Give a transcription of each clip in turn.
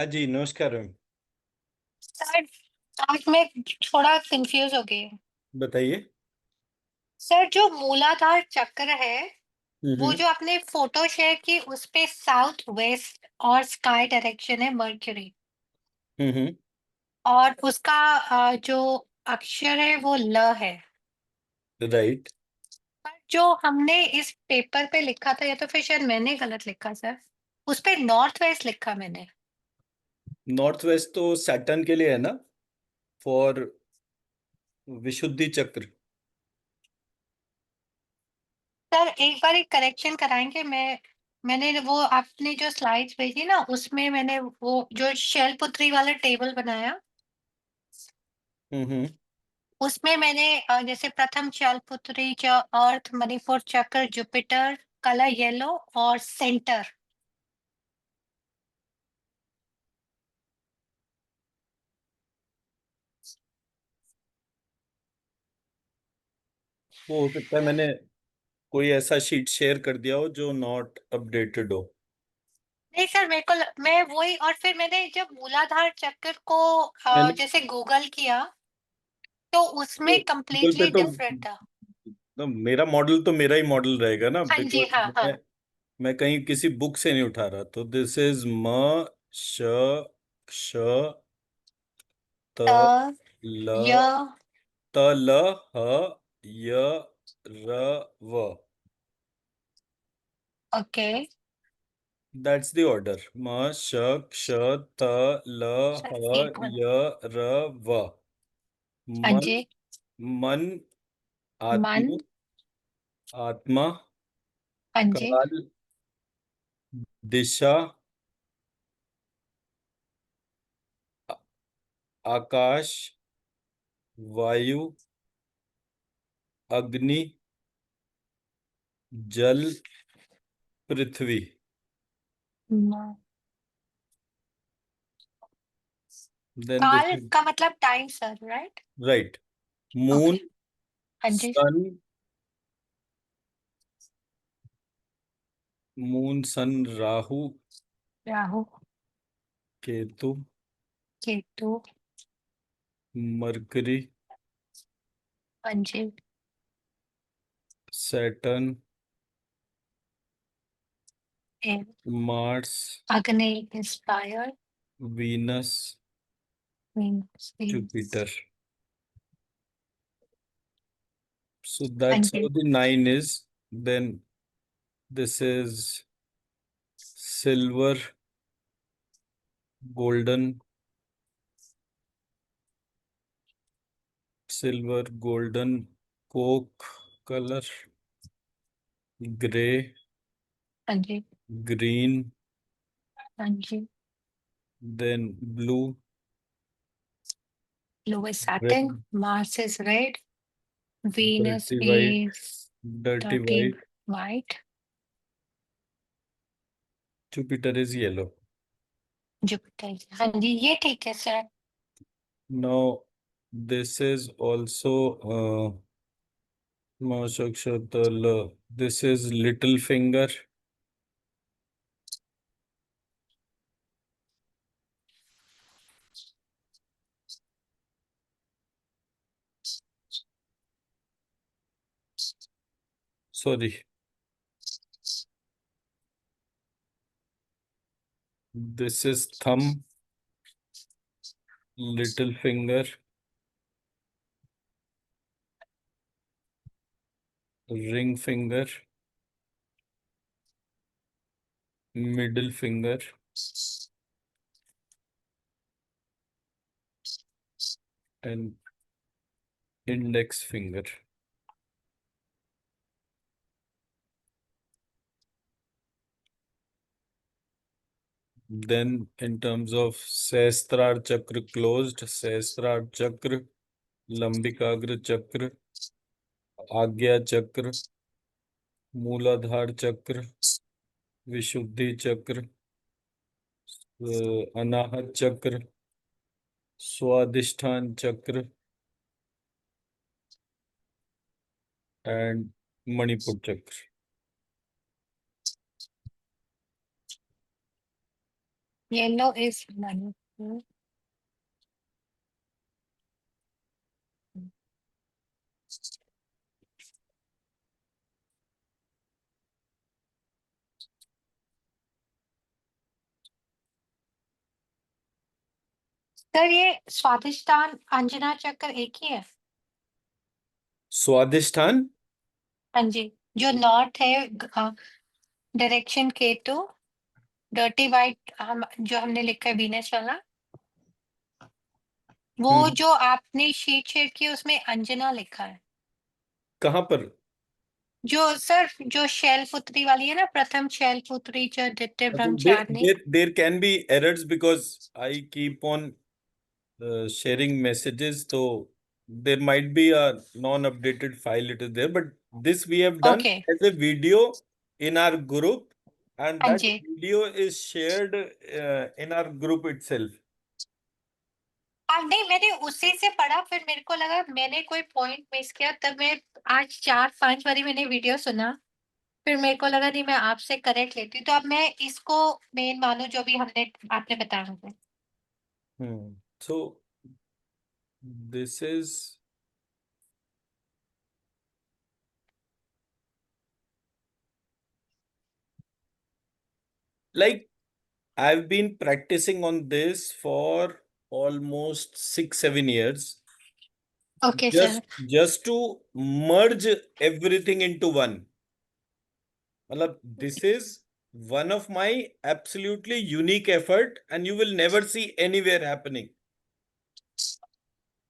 हाँ जी, नमस्कार ma'am. Sir, आज मैं थोड़ा कंफ्यूज हो गई हूँ। बताइए। सर, जो मूलाधार चक्र है, वो हम्म। जो आपने फोटो शेयर की उस पे साउथ वेस्ट और स्काई डायरेक्शन है मर्क्यूरी। हम्म। और उसका जो अक्षर है वो ल है। राइट। पर जो हमने इस पेपर पे लिखा था, या तो फिर शायद मैंने गलत लिखा सर, उस पे नॉर्थ वेस्ट लिखा मैंने। नॉर्थ वेस्ट तो सैटर्न के लिए है ना, फॉर विशुद्धि चक्र। सर, एक बार एक करेक्शन कराएंगे। मैंने वो आपने जो स्लाइड्स भेजी ना, उसमें मैंने वो जो शैलपुत्री वाला टेबल बनाया, हम्म। उसमें मैंने जैसे प्रथम शैलपुत्री जो अर्थ, मणिपुर चक्र, जुपिटर, कलर येलो और सेंटर। वो हो सकता है मैंने कोई ऐसा शीट शेयर कर दिया हो जो नॉट अपडेटेड हो। नहीं सर, मैं वही, और फिर मैंने जब मूलाधार चक्र को मैंने जैसे गूगल किया, तो उसमें गूगल पे कंप्लीटली तो, डिफरेंट था। मेरा मॉडल तो मेरा ही मॉडल रहेगा ना, हाँ जी, बिकॉज हाँ हाँ। मैं कहीं किसी बुक से नहीं उठा रहा। तो दिस इज म श श त त ल य त ल ह य र व। ओके। That's the order. म श क्ष त ल सर ह एक मिनट। य र व। हाँ मन, जी। मन, मन। आत्म, आत्मा, हाँ जी। काल, दिशा, आ- आकाश, वायु, अग्नि, जल, पृथ्वी। म- देन दिस काल इज का मतलब time sir, right? Right. Okay. Moon, हाँ जी। Sun, moon sun, Rahu, Rahu. Ketu, Ketu. Mercury, हाँ जी। Saturn, a- Mars, Agni inspire. Venus, means. Jupiter. So हाँ that's how ji. the nine is. Then this is silver, golden, silver, golden, coke color, gray, हाँ जी। green, हाँ जी। then blue, Blue is Saturn. red, Mars is red. Venus dirty white, is dirty dirty white, white. Jupiter is yellow. Jupiter हाँ जी, ये ठीक है sir. Now this is also this is little finger. Sorry, this is thumb, little finger, ring finger, middle finger, and index finger. Then in terms of Sahasrara Chakra closed, Sahasrara Chakra, Lambikagra Chakra, Agya Chakra, Mooladhar Chakra, Vishuddhi Chakra, Anahat Chakra, Swadhisthana Chakra, and Manipur Chakra. Yellow is money. Sir ये स्वादिष्टान अंजना चक्र एक ही है? स्वादिष्ठान हाँ जी, जो north है direction K2, dirty white जो हमने लिखा है वीनस वाला, वो जो आपने शीट शेयर की उसमें अंजना लिखा है। कहाँ पर? जो सर जो शैलपुत्री वाली है ना, प्रथम शैलपुत्री च द्वितीय Brahmacharini. There can be errors because I keep on sharing messages, so there might be a non-updated file it is there, but this we have done okay. as a video in our group, and हाँ that जी। video is shared in our group itself. अब नहीं, मैंने उसी से पढ़ा, फिर मेरे को लगा मैंने कोई पॉइंट मिस किया, तब मैं आज 4-5 बारी मैंने वीडियो सुना, फिर मेरे को लगा नहीं मैं आपसे करेक्ट लेती हूँ, तो अब मैं इसको मेन मानू जो भी हमने आपने बताया मुझे। So this is like I've been practicing on this for almost 6-7 years, okay just sir. just to merge everything into one. मतलब this is one of my absolutely unique effort, and you will never see anywhere happening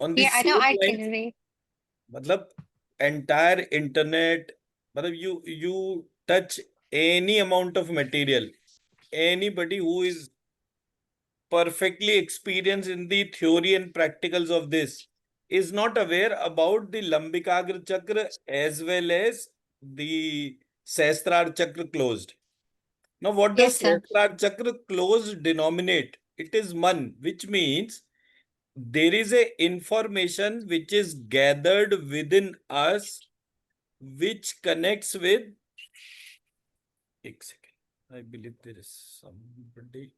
on the ये I know, same I lines. Think मतलब entire internet, मतलब you touch any amount of material, anybody who is perfectly experienced in the theory and practicals of this is not aware about the Lambikagra Chakra as well as the Sahasrara Chakra closed. Now, what does yes sir. Sahasrara Chakra closed denominate? It is man, which means there is a information which is gathered within us, which connects with. एक second. I believe there is somebody.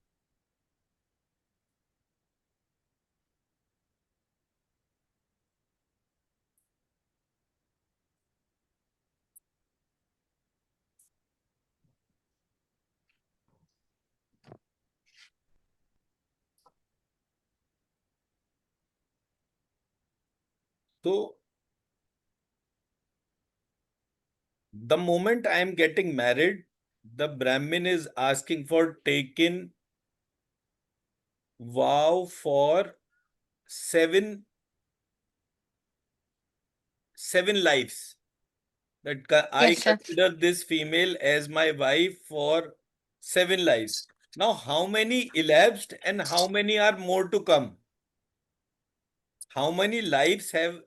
So, the moment I am getting married, the Brahmin is asking for taking vow for seven lives. That I yes sir. consider this female as my wife for 7 lives. Now, how many elapsed and how many are more to come? How many lives have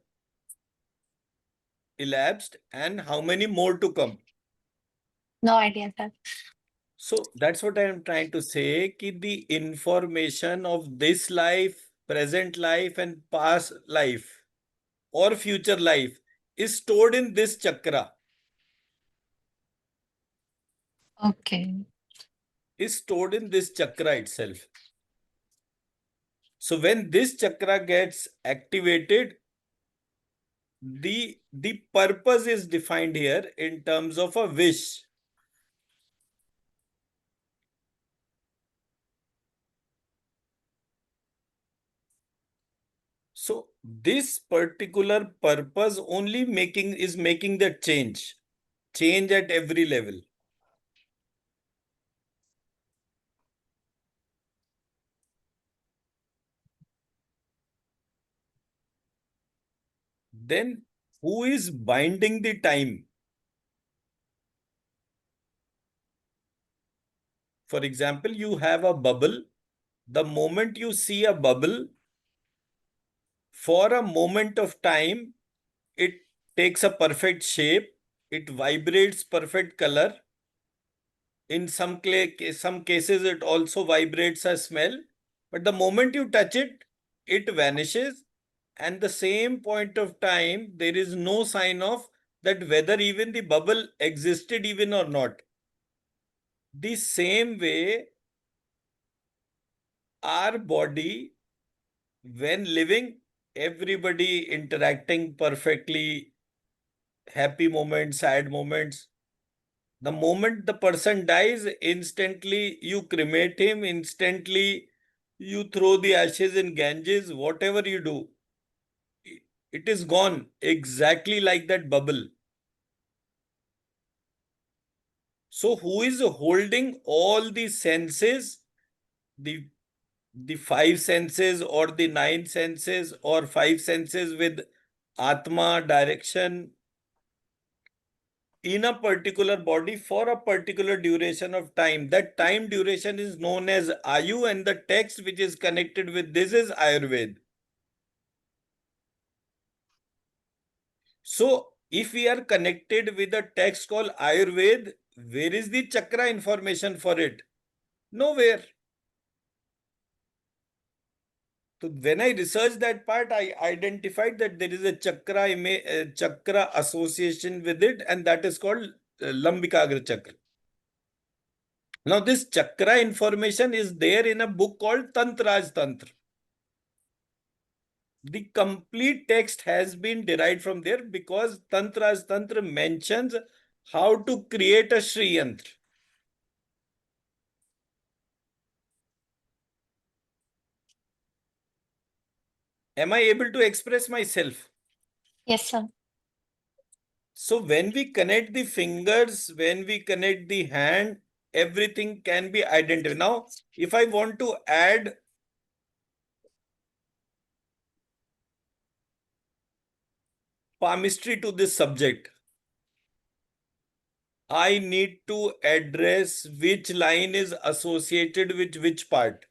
elapsed and how many more to come? No idea sir. So that's what I am trying to say, कि the information of this life, present life and past life or future life is stored in this chakra, okay. is stored in this chakra itself. So when this chakra gets activated, the purpose is defined here in terms of a wish. So this particular purpose only is making the change at every level. Then who is binding the time? For example, you have a bubble. The moment you see a bubble, for a moment of time, it takes a perfect shape, it vibrates perfect color. In some cases, it also vibrates a smell. But the moment you touch it, it vanishes. And the same point of time, there is no sign of that whether even the bubble existed even or not. The same way, our body, when living, everybody interacting perfectly, happy moments, sad moments. The moment the person dies, instantly you cremate him, instantly you throw the ashes in Ganges, whatever you do, it is gone, exactly like that bubble. So who is holding all the senses, the the five senses or the nine senses or five senses with Atma direction in a particular body for a particular duration of time? That time duration is known as Ayu, and the text which is connected with this is Ayurveda. So if we are connected with a text called Ayurveda, where is the chakra information for it? Nowhere. So when I researched that part, I identified that there is a chakra association with it, and that is called Lambikagra chakra. Now, this chakra information is there in a book called Tantraj Tantra. The complete text has been derived from there because Tantraj Tantra mentions how to create a Sri Yantra. Am I able to express myself? Yes, sir. So when we connect the fingers, when we connect the hand, everything can be identified. Now, if I want to add palmistry to this subject, I need to address which line is associated with which part.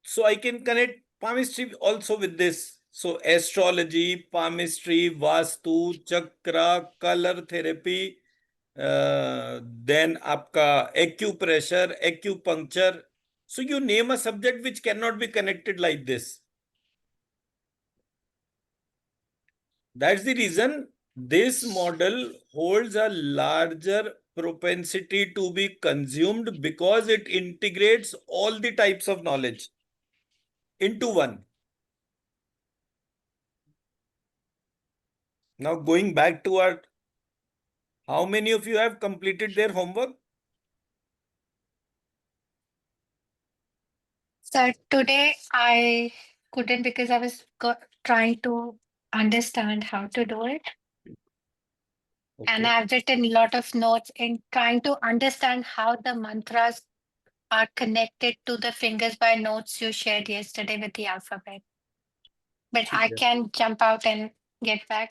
So I can connect palmistry also with this. So astrology, palmistry, vastu, chakra, color therapy, then आपका acupressure, acupuncture. So you name a subject which cannot be connected like this. That's the reason this model holds a larger propensity to be consumed because it integrates all the types of knowledge into one. Now going back to our, how many of you have completed their homework? Sir, today I couldn't because I was trying to understand how to do it. And Okay. I've written a lot of notes in trying to understand how the mantras are connected to the fingers by notes you shared yesterday with the alphabet. But ठीक I है. can jump out and get back.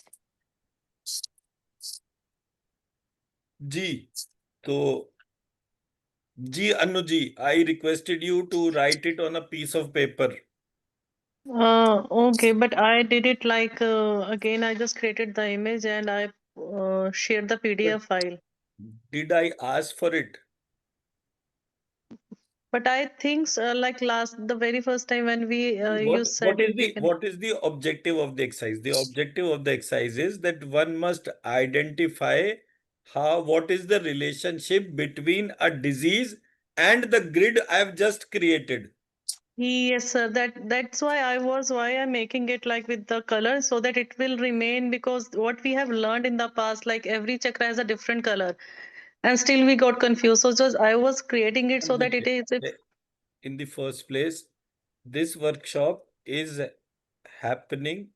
जी, तो जी Anu ji, I requested you to write it on a piece of paper. Okay, but I did it like again, I just created the image and I shared the But PDF file. did I ask for it? But I think like the very first time when we you said it, we can. What is the objective of the exercise? The objective of the exercise is that one must identify what is the relationship between a disease and the grid I have just created. Yes, sir. That's why I'm making it like with the color so that it will remain, because what we have learned in the past, like every chakra has a different color, and still we got confused. So just I was creating it so that it is. In the first place, this workshop is happening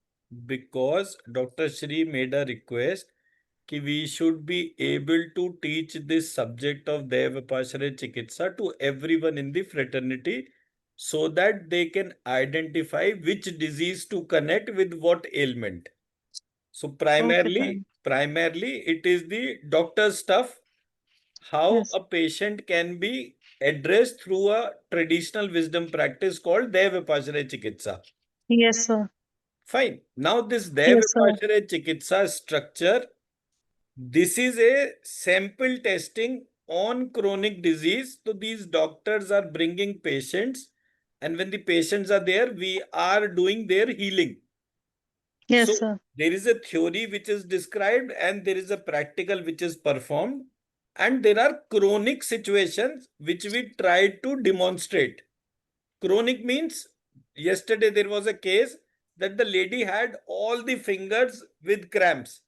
because Dr. Shri made a request that we should be able to teach this subject of Devapashraya Chikitsa to everyone in the fraternity so that they can identify which disease to connect with what ailment. So Okay, fine. primarily it is the doctor stuff, how Yes. a patient can be addressed through a traditional wisdom practice called Devapashraya Chikitsa. Yes, sir. Fine. Now this Yes, sir. Devapashraya Chikitsa structure, this is a sample testing on chronic disease. So these doctors are bringing patients, and when the patients are there, we are doing their healing. Yes, So sir. there is a theory which is described and there is a practical which is performed. And there are chronic situations which we try to demonstrate. Chronic means yesterday there was a case that the lady had all the fingers with cramps.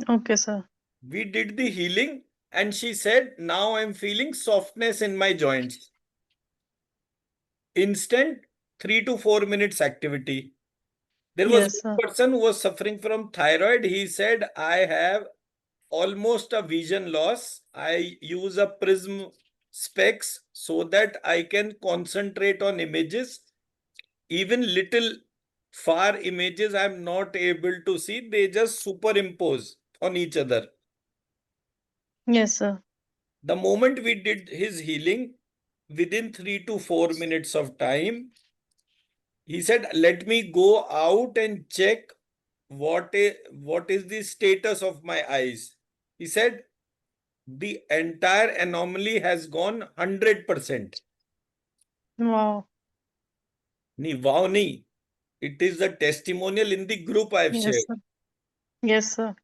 Okay, sir. We did the healing and she said, now I'm feeling softness in my joints. Instant 3 to 4 minutes activity. There was Yes, sir. one person who was suffering from thyroid. He said, I have almost a vision loss. I use a prism specs so that I can concentrate on images. Even little far images I'm not able to see. They just superimpose on each other. Yes, sir. The moment we did his healing, within 3 to 4 minutes of time, he said, let me go out and check what is the status of my eyes. He said, the entire anomaly has gone 100%. Wow. Wow, nahi. It is a testimonial in the group I've Yes, shared. sir. Yes, sir.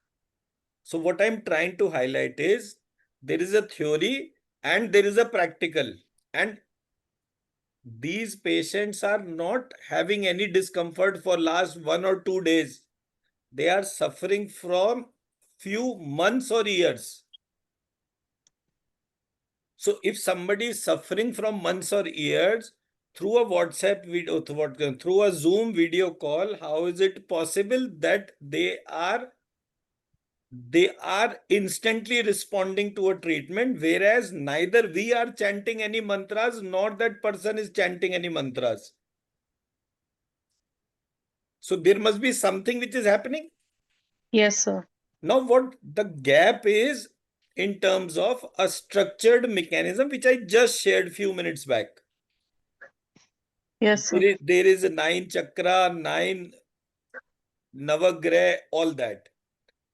So what I'm trying to highlight is there is a theory and there is a practical. And these patients are not having any discomfort for last 1 or 2 days. They are suffering from few months or years. So if somebody is suffering from months or years through a WhatsApp video, through a Zoom video call, how is it possible that they are instantly responding to a treatment, whereas neither we are chanting any mantras nor that person is chanting any mantras? So there must be something which is happening. Yes, sir. Now, what the gap is in terms of a structured mechanism, which I just shared few minutes back. Yes, sir. There is a 9 chakra, 9 navagrah, all that.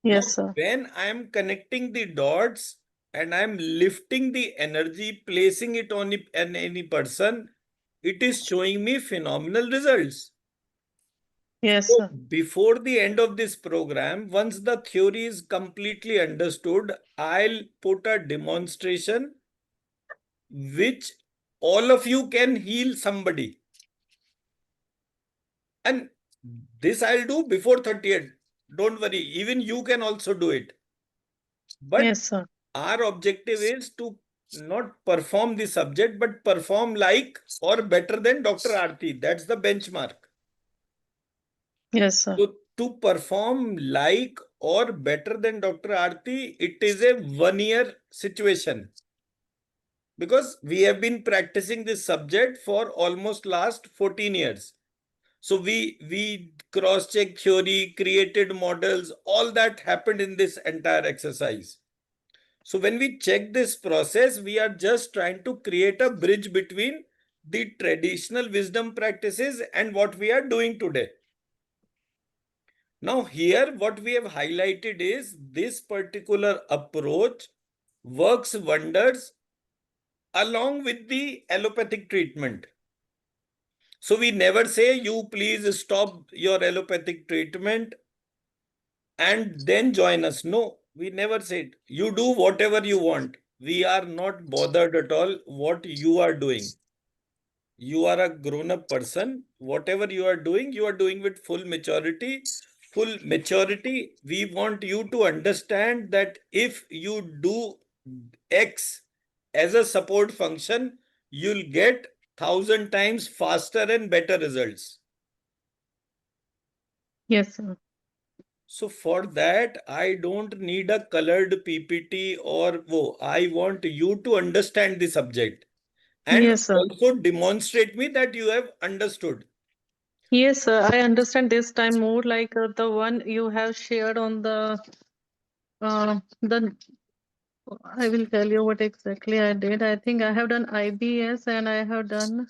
Now, Yes, sir. when I am connecting the dots and I am lifting the energy, placing it on any person, it is showing me phenomenal results. Yes, So sir. before the end of this program, once the theory is completely understood, I'll put a demonstration which all of you can heal somebody. And this I'll do before 30th. Don't worry, even you can also do it. But Yes, sir. our objective is to not perform the subject, but perform like or better than Dr. Aarti. That's the benchmark. Yes, sir. So to perform like or better than Dr. Aarti, it is a 1 year situation. Because we have been practicing this subject for almost last 14 years. So we cross-check theory, created models, all that happened in this entire exercise. So when we check this process, we are just trying to create a bridge between the traditional wisdom practices and what we are doing today. Now here what we have highlighted is this particular approach works wonders along with the allopathic treatment. So we never say you please stop your allopathic treatment and then join us. No, we never said you do whatever you want. We are not bothered at all what you are doing. You are a grown-up person. Whatever you are doing with full maturity. Full maturity. We want you to understand that if you do X as a support function, you'll get 1,000 times faster and better results. Yes, sir. So for that, I don't need a colored PPT or I want you to understand the subject and Yes, sir. also demonstrate me that you have understood. Yes, sir. I understand this time more like the one you have shared on the I will tell you what exactly I did. I think I have done IBS and I have done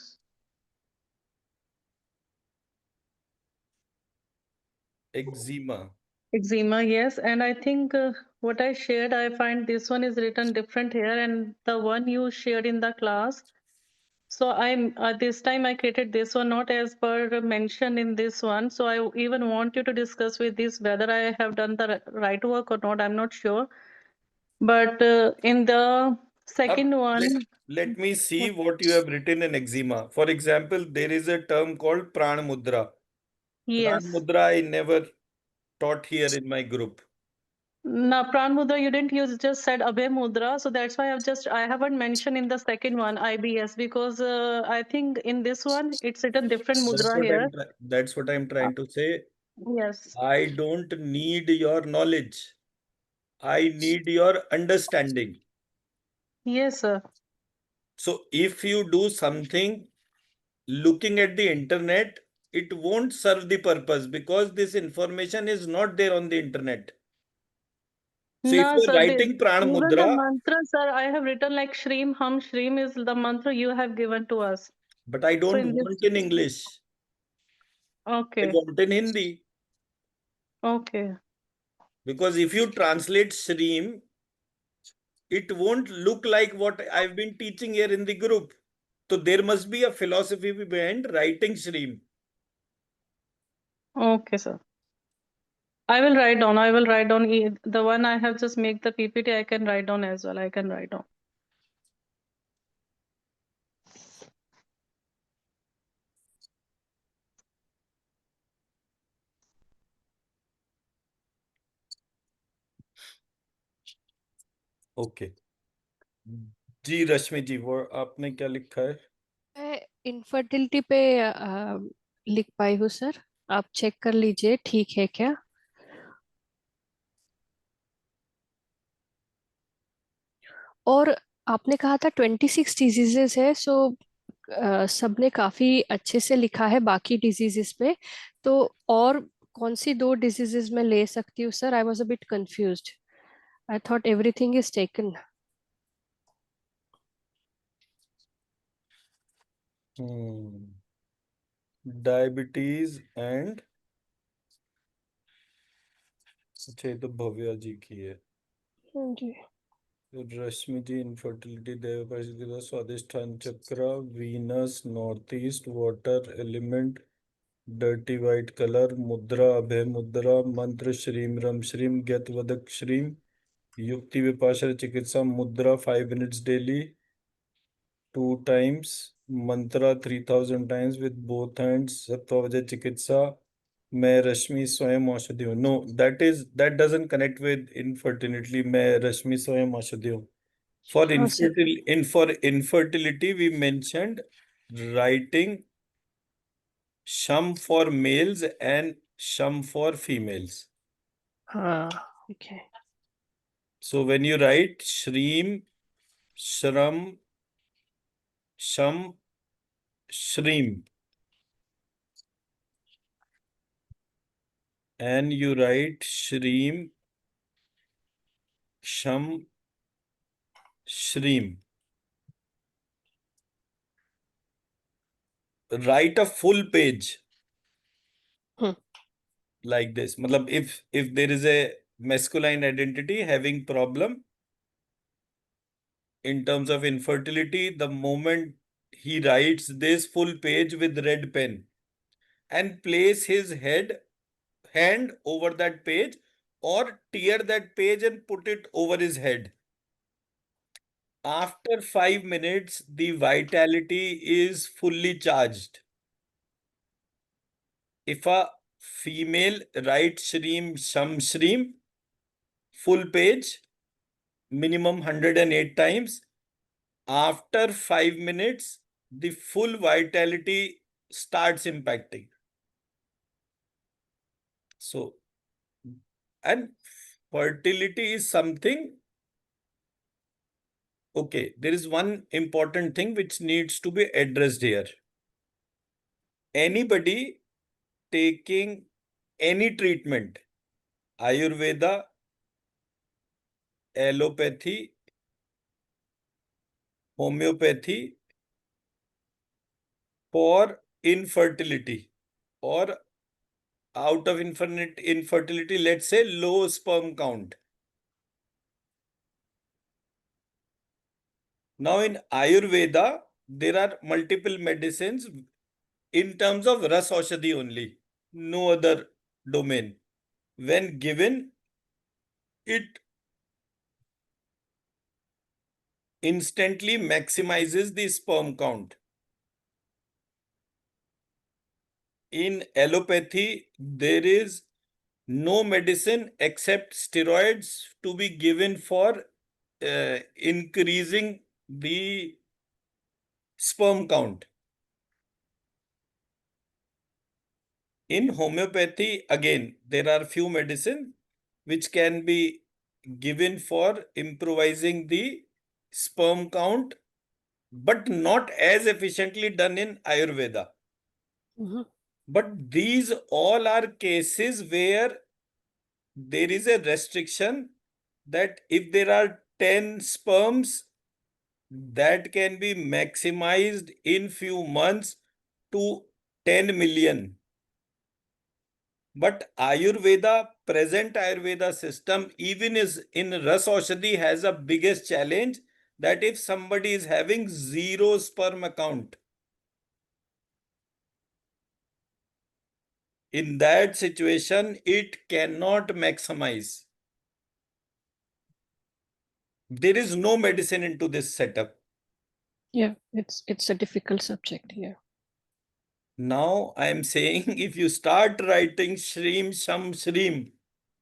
Eczema. eczema. Yes, and I think what I shared, I find this one is written different here, and the one you shared in the class. So I'm this time I created this one not as per mention in this one. So I even want you to discuss with this whether I have done the right work or not. I'm not sure. But in the second Let, one, let me see what you have written in eczema. For example, there is a term called Pran Mudra. Pran yes. Mudra I never taught here in my group. Na Pran Mudra, you didn't use, just said Abhay Mudra. So that's why I haven't mentioned in the second one, IBS, because I think in this one, it's written different mudra here. That's what I'm Uh, trying to say. Yes. I don't need your knowledge. I need your understanding. Yes, sir. So if you do something looking at the internet, it won't serve the purpose because this information is not there on the internet. So if No, you're sir. writing Pran Even the Mudra, mantra, sir, I have written like Shreem, Hum, Shreem is the mantra you have given to us. but I So don't in this, want in English. I okay, want in Hindi. okay, Because if you translate Shreem, it won't look like what I've been teaching here in the group. So there must be a philosophy behind writing Shreem. okay, sir. I will write down. I will write down the one I have just make the PPT. I can write down as well. I can write down. Okay जी रश्मि जी, वो आपने क्या लिखा है? मैं infertility पे लिख पाई हूँ सर। आप चेक कर लीजिए ठीक है क्या। और आपने कहा था 26 डिजीजेस है, सो सबने काफी अच्छे से लिखा है बाकी डिजीजेस पे। तो और कौन सी दो डिजीजेस मैं ले सकती हूँ sir? I was a bit confused. I thought everything is taken. Diabetes and, अच्छा ये तो भव्या जी की है। जी रश्मि जी इनफर्टिलिटी, देव स्वादिष्ठान चक्र, Venus, north east, water element, dirty white colour, मुद्रा अभय मुद्रा, मंत्र श्रीम रम श्रीम ज्ञत वदक श्रीम, युक्ति विपाशर चिकित्सा मुद्रा 5 minutes daily 2 times, mantra 3000 times with both hands, सत्वजय चिकित्सा, मैं रश्मि स्वयं औषधि हूँ. No, that doesn't connect with infertility. मैं रश्मि स्वयं औषधि हूँ. For हाँ sir. infertility, we mentioned writing sham for males and sham for females. हाँ okay. So when you write shreem, shram, sham, shreem, and you write shreem, sham, shreem, write a full page Hmm. like this. Matlab, if there is a masculine identity having problem in terms of infertility, the moment he writes this full page with red pen and place his hand over that page or tear that page and put it over his head. After 5 minutes, the vitality is fully charged. If a female writes Shreem Sham Shreem, full page, minimum 108 times, after 5 minutes, the full vitality starts impacting. So, and fertility is something, okay, there is one important thing which needs to be addressed here. Anybody taking any treatment, Ayurveda, allopathy, homeopathy, for infertility or out of infertility, let's say low sperm count. Now in Ayurveda, there are multiple medicines in terms of Ras Aushadhi only, no other domain. When given, it instantly maximizes the sperm count. In allopathy, there is no medicine except steroids to be given for increasing the sperm count. In homeopathy, again, there are few medicine which can be given for improvising the sperm count, but not as efficiently done in Ayurveda. Mhm. But these all are cases where there is a restriction that if there are 10 sperms, that can be maximized in few months to 10 million. But present Ayurveda system, even is in Ras Aushadhi, has a biggest challenge that if somebody is having zero sperm count, in that situation, it cannot maximize. There is no medicine into this setup. Yeah, it's a difficult subject here. Now I am saying if you start writing Shrim Sham Shrim,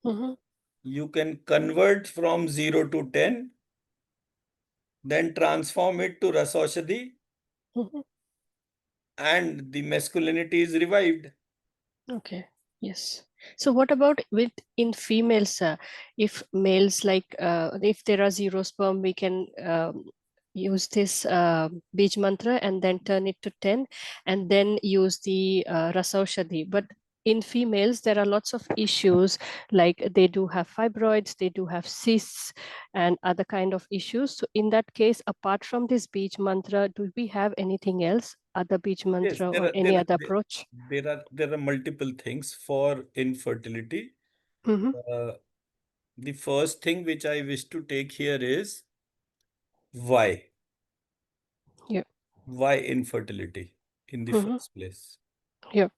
Mhm. you can convert from 0 to 10, then transform it to Ras Aushadhi, Mhm. and the masculinity is revived. Okay. Yes. So what about with in females? If males like if there are zero sperm, we can use this Bij mantra and then turn it to 10 and then use the Rasaushadhi. But in females, there are lots of issues like they do have fibroids, they do have cysts and other kind of issues. So in that case, apart from this Bij mantra, do we have anything else, other Bij Yes, mantra or any other approach? there are multiple things for infertility. Mm-hmm. The first thing which I wish to take here is why? Yeah. Why infertility in the Mm-hmm. first place? Yeah.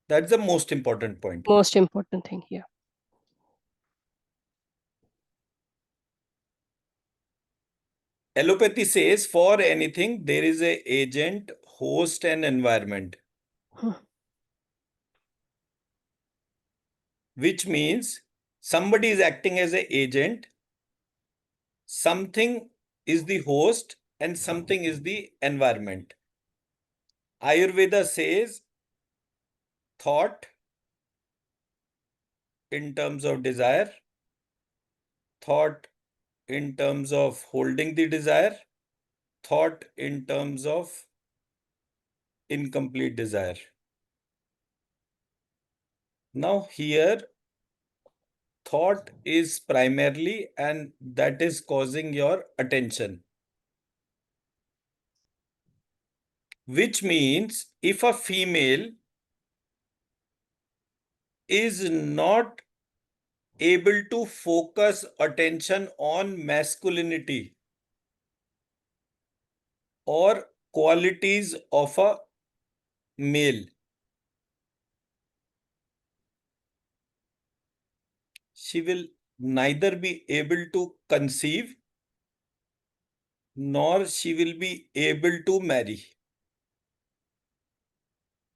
That's the most important point. Most important thing here. Allopathy says for anything, there is a agent, host, and environment, Hmm. which means somebody is acting as an agent, something is the host, and something is the environment. Ayurveda says thought in terms of desire, thought in terms of holding the desire, thought in terms of incomplete desire. Now, here, thought is primarily, and that is causing your attention. Which means if a female is not able to focus attention on masculinity or qualities of a male, she will neither be able to conceive nor she will be able to marry,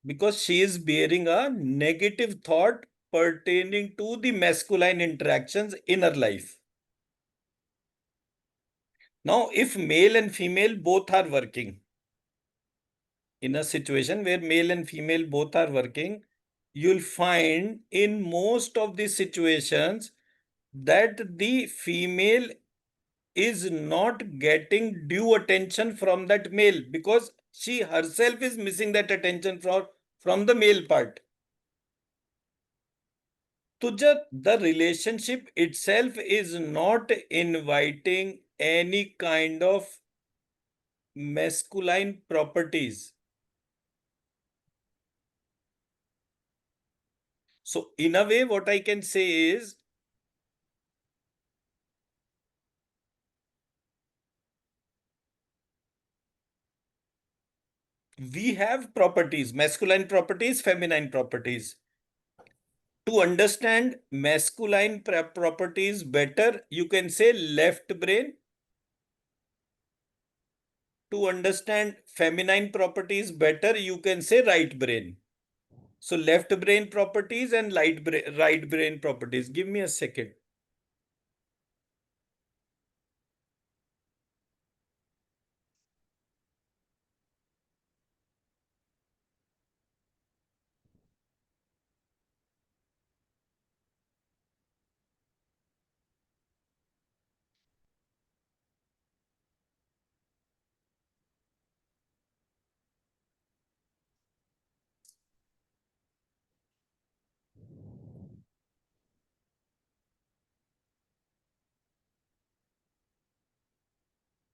because she is bearing a negative thought pertaining to the masculine interactions in her life. Now, if male and female both are working, in a situation where male and female both are working, you'll find in most of the situations that the female is not getting due attention from that male because she herself is missing that attention from the male part. So the relationship itself is not inviting any kind of masculine properties. So in a way, what I can say is we have properties, masculine properties, feminine properties. To understand masculine properties better, you can say left brain. To understand feminine properties better, you can say right brain. So left brain properties and right brain properties. Give me a second.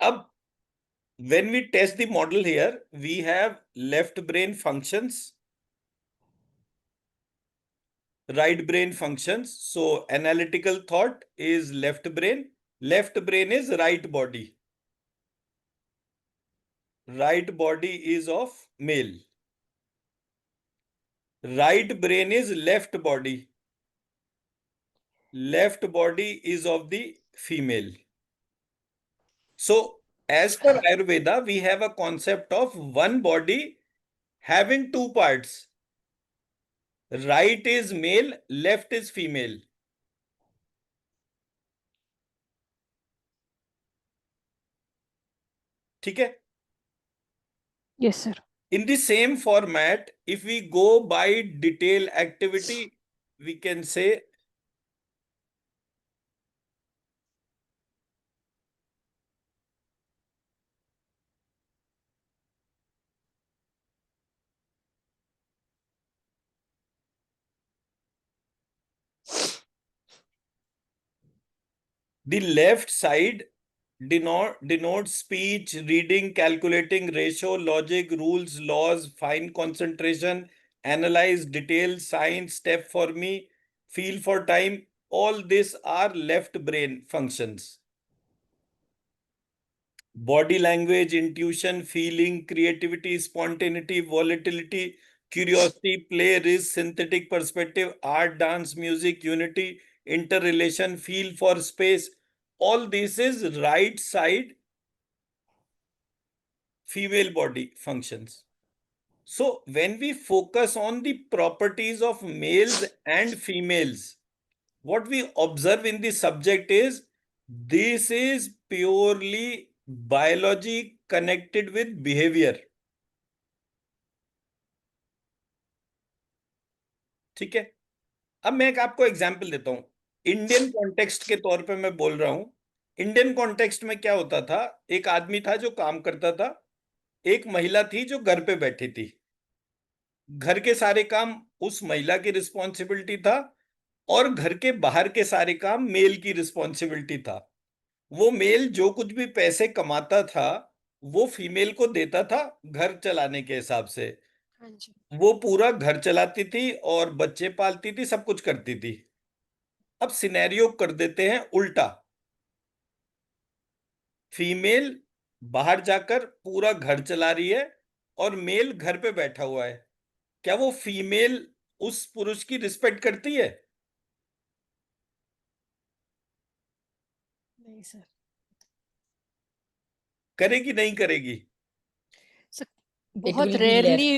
Ab, when we test the model here, we have left brain functions, right brain functions. So analytical thought is left brain is right body. Right body is of male. Right brain is left body. Left body is of the female. So as per Ayurveda, we have a concept of one body having two parts. Right is male, left is female. ठीक है? Yes, sir. In the same format, if we go by detail activity, we can say the left side denotes speech, reading, calculating, ratio, logic, rules, laws, fine concentration, analyze, detail, science, step for me, feel for time. All these are left brain functions. Body language, intuition, feeling, creativity, spontaneity, volatility, curiosity, play, risk, synthetic perspective, art, dance, music, unity, interrelation, feel for space. All this is right side female body functions. So when we focus on the properties of males and females, what we observe in the subject is this is purely biology connected with behavior. ठीक है? अब मैं एक आपको example देता हूं. Indian context के तौर पे मैं बोल रहा हूं. इंडियन कॉन्टेक्स्ट में क्या होता था? एक आदमी था जो काम करता था, एक महिला थी जो घर पे बैठी थी. घर के सारे काम उस महिला की रिस्पॉन्सिबिलिटी था और घर के बाहर के सारे काम मेल की रिस्पॉन्सिबिलिटी था. वो मेल जो कुछ भी पैसे कमाता था वो फीमेल को देता था घर चलाने के हिसाब से. हाँ जी. वो पूरा घर चलाती थी और बच्चे पालती थी, सब कुछ करती थी. अब सिनेरियो कर देते हैं उल्टा. फीमेल बाहर जाकर पूरा घर चला रही है और मेल घर पे बैठा हुआ है. क्या वो फीमेल उस पुरुष की रिस्पेक्ट करती है? नहीं सर. करेगी नहीं करेगी? बहुत will be rarely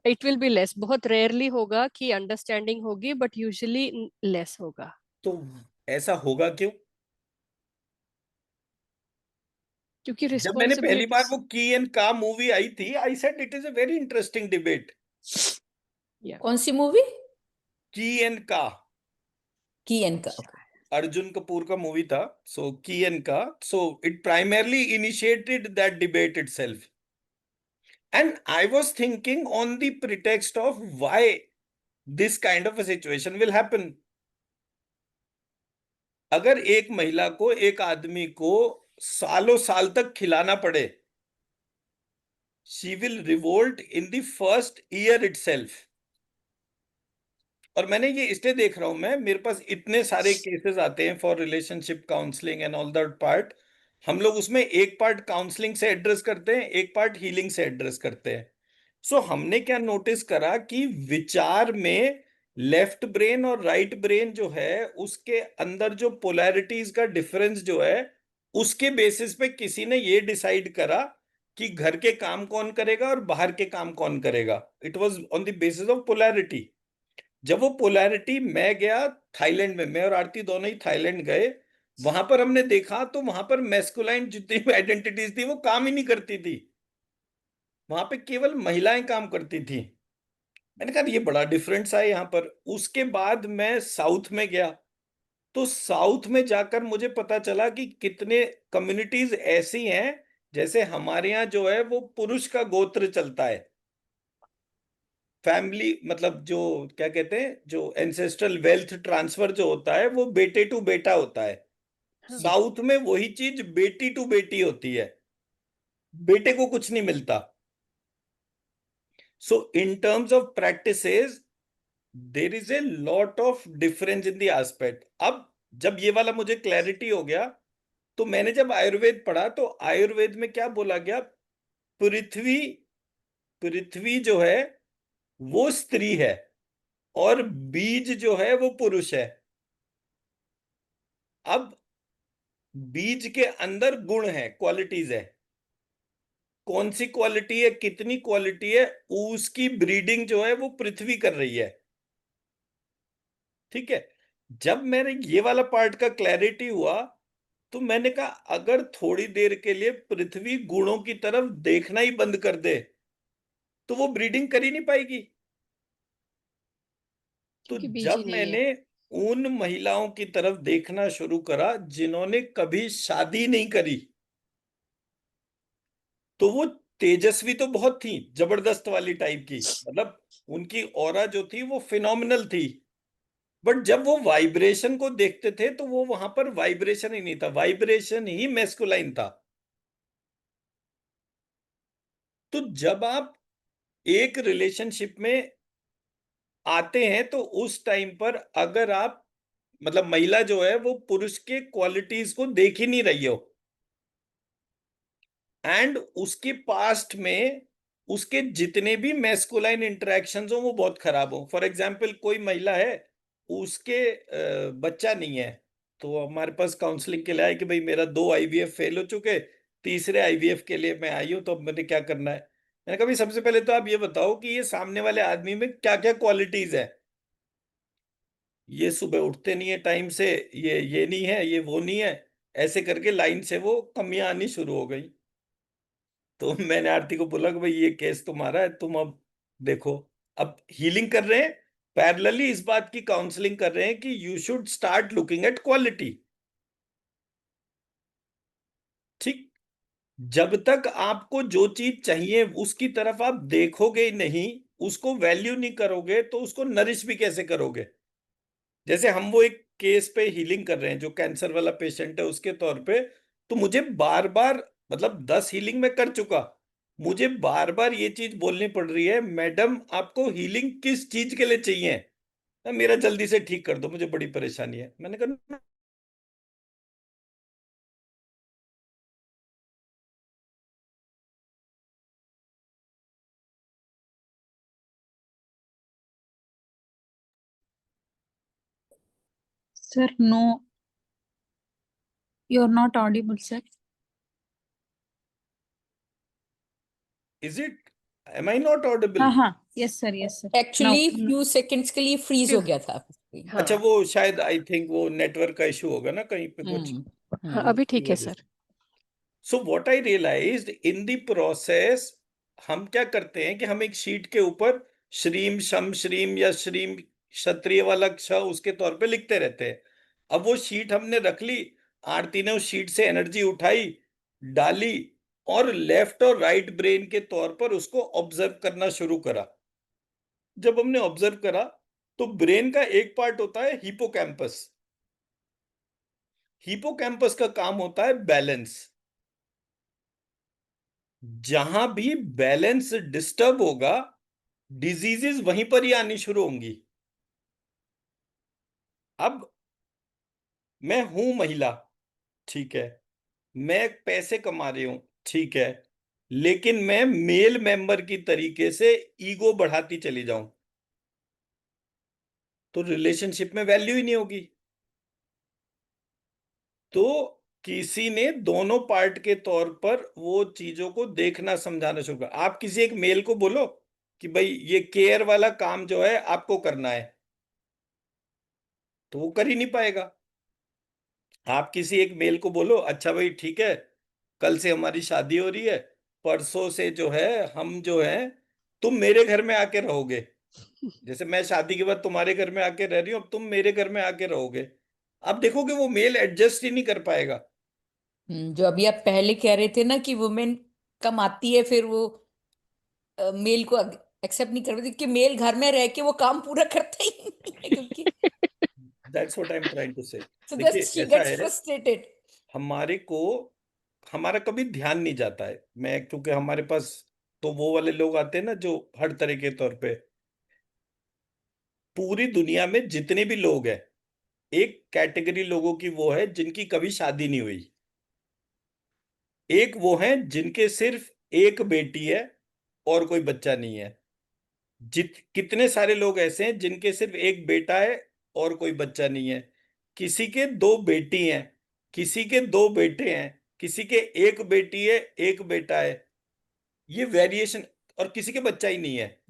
it will be less. बहुत रेयरली होगा कि अंडरस्टैंडिंग होगी, बट यूजुअली लेस होगा. तो ऐसा होगा क्यों? क्योंकि जब मैंने पहली बार वो रिस्पॉन्सिबिलिटी. की एंड का मूवी आई थी, I said it is a very interesting debate. कौन सी मूवी? की एंड का. की एंड का. अर्जुन कपूर का मूवी था. सो की एंड का. So it primarily initiated that debate itself. And I was thinking on the pretext of why this kind of a situation will happen. अगर एक महिला को, एक आदमी को सालों साल तक खिलाना पड़े, she will revolt in the first year itself. और मैंने ये इसलिए देख रहा हूं, मैं मेरे पास इतने सारे केसेस आते हैं for relationship counselling and all that part. हम लोग उसमें एक पार्ट काउंसलिंग से एड्रेस करते हैं, एक पार्ट हीलिंग से एड्रेस करते हैं. सो हमने क्या नोटिस करा कि विचार में लेफ्ट ब्रेन और राइट ब्रेन जो है उसके अंदर जो पोलैरिटीज का डिफरेंस जो है उसके बेसिस पे किसी ने ये डिसाइड करा कि घर के काम कौन करेगा और बाहर के काम कौन करेगा। It was on the basis of polarity. जब वो पोलैरिटी, मैं गया थाईलैंड में, मैं और आरती दोनों ही थाईलैंड गए, वहां पर हमने देखा तो वहां पर मैस्कुलाइन जितनी भी आइडेंटिटीज थी वो काम ही नहीं करती थी, वहां पे केवल महिलाएं काम करती थी। मैंने कहा ये बड़ा डिफरेंस है यहाँ पर। उसके बाद मैं साउथ में गया, तो साउथ में जाकर मुझे पता चला कि कितने कम्युनिटीज ऐसी हैं, जैसे हमारे यहाँ जो है वो पुरुष का गोत्र चलता है, फैमिली मतलब जो क्या कहते हैं, जो एंसेस्ट्रल वेल्थ ट्रांसफर जो होता है वो बेटे टू बेटा होता है। हाँ। साउथ में वही चीज बेटी टू बेटी होती है, बेटे को कुछ नहीं मिलता। So in terms of practices there is a lot of difference in the aspect. अब जब ये वाला मुझे क्लैरिटी हो गया, तो मैंने जब आयुर्वेद पढ़ा तो आयुर्वेद में क्या बोला गया, पृथ्वी, पृथ्वी जो है वो स्त्री है और बीज जो है वो पुरुष है। अब बीज के अंदर गुण है, क्वालिटीज है, कौन सी क्वालिटी है, कितनी क्वालिटी है, उसकी ब्रीडिंग जो है वो पृथ्वी कर रही है। ठीक है। जब मेरे ये वाला पार्ट का क्लैरिटी हुआ तो मैंने कहा अगर थोड़ी देर के लिए पृथ्वी गुणों की तरफ देखना ही बंद कर दे तो वो ब्रीडिंग कर ही नहीं पाएगी। तो क्योंकि बीज ही जब नहीं है। मैंने उन महिलाओं की तरफ देखना शुरू करा जिन्होंने कभी शादी नहीं करी, तो वो तेजस्वी तो बहुत थी, जबरदस्त वाली टाइप की, मतलब उनकी ऑरा जो थी वो फिनोमिनल थी। बट जब वो वाइब्रेशन को देखते थे तो वो वहां पर वाइब्रेशन ही नहीं था, वाइब्रेशन ही मैस्कुलाइन था। तो जब आप एक रिलेशनशिप में आते हैं तो उस टाइम पर अगर आप मतलब महिला जो है वो पुरुष के क्वालिटीज को देख ही नहीं रही हो एंड उसके पास्ट में उसके जितने भी मैस्कुलाइन इंटरेक्शंस हो वो बहुत खराब हो। फॉर एग्जांपल कोई महिला है, उसके बच्चा नहीं है, तो हमारे पास काउंसलिंग के लिए आए कि भाई मेरा 2 आईवीएफ फेल हो चुके, तीसरे आईवीएफ के लिए मैं आई हूं, तो अब मैंने क्या करना है। मैंने कहा भाई सबसे पहले तो आप ये बताओ कि ये सामने वाले आदमी में क्या क्या क्वालिटीज है। ये सुबह उठते नहीं है टाइम से, ये नहीं है, ये वो नहीं है, ऐसे करके लाइन से वो कमियां आनी शुरू हो गई। तो मैंने आरती को बोला कि भाई ये केस तुम्हारा है, तुम अब देखो। अब हीलिंग कर रहे हैं, पैरेलली इस बात की काउंसलिंग कर रहे हैं कि you should start looking at quality. ठीक। जब तक आपको जो चीज चाहिए उसकी तरफ आप देखोगे ही नहीं, उसको वैल्यू नहीं करोगे, तो उसको नरिश भी कैसे करोगे। जैसे हम वो एक केस पे हीलिंग कर रहे हैं जो कैंसर वाला पेशेंट है उसके तौर पे, तो मुझे बार बार, मतलब 10 हीलिंग में कर चुका, मुझे बार बार ये चीज बोलनी पड़ रही है, मैडम आपको हीलिंग किस चीज के लिए चाहिए, मेरा जल्दी से ठीक कर दो, मुझे बड़ी परेशानी है। मैंने कहा Sir, no, you're not audible, sir. Is it, am I not audible? Yes, sir, yes, sir. Actually Now, few seconds के लिए फ्रीज हो गया था। अच्छा, हाँ वो शायद आई थिंक वो नेटवर्क का इशू होगा ना कहीं पे कुछ, हाँ हम्म अभी ठीक है वजह सर। से। So what I realised in the process, हम क्या करते हैं कि हम एक शीट के ऊपर श्रीम शम श्रीम या श्रीम क्षत्रिय वाला क्ष उसके तौर पे लिखते रहते हैं। अब वो शीट हमने रख ली, आरती ने उस शीट से एनर्जी उठाई, डाली, और लेफ्ट और राइट ब्रेन के तौर पर उसको ऑब्जर्व करना शुरू करा। जब हमने ऑब्जर्व करा तो ब्रेन का एक पार्ट होता है हिपोकैम्पस। हिपोकैम्पस का काम होता है बैलेंस। जहां भी बैलेंस डिस्टर्ब होगा डिजीजेस वहीं पर ही आनी शुरू होंगी। अब मैं हूं महिला, ठीक है, मैं पैसे कमा रही हूं, ठीक है, लेकिन मैं मेल मेंबर की तरीके से ईगो बढ़ाती चली जाऊं, तो रिलेशनशिप में वैल्यू ही नहीं होगी। तो किसी ने दोनों पार्ट के तौर पर वो चीजों को देखना समझाना शुरू कर। आप किसी एक मेल को बोलो कि भाई ये केयर वाला काम जो है आपको करना है, तो वो कर ही नहीं पाएगा। आप किसी एक मेल को बोलो अच्छा भाई ठीक है, कल से हमारी शादी हो रही है, परसों से जो है हम जो है तुम मेरे घर में आके रहोगे, जैसे मैं शादी के बाद तुम्हारे घर में आके रह रही हूँ, अब तुम मेरे घर में आके रहोगे। अब देखोगे वो मेल एडजस्ट ही नहीं कर पाएगा। जो अभी आप पहले कह रहे थे ना कि वुमेन कम आती है, फिर वो मेल को एक्सेप्ट नहीं कर पाती कि मेल घर में रह के वो काम पूरा करता ही नहीं है, क्योंकि that's what I am trying to say. so that देखिए she ऐसा gets है, frustrated. हमारे को हमारा कभी ध्यान नहीं जाता है। मैं क्योंकि हमारे पास तो वो वाले लोग आते हैं ना जो हर तरह के तौर पे, पूरी दुनिया में जितने भी लोग हैं, एक कैटेगरी लोगों की वो है जिनकी कभी शादी नहीं हुई। एक वो है जिनके सिर्फ एक बेटी है और कोई बच्चा नहीं है। कितने सारे लोग ऐसे हैं जिनके सिर्फ एक बेटा है और कोई बच्चा नहीं है। किसी के दो बेटी हैं, किसी के दो बेटे हैं, किसी के एक बेटी है एक बेटा है। ये वेरिएशन, और किसी के बच्चा ही नहीं है।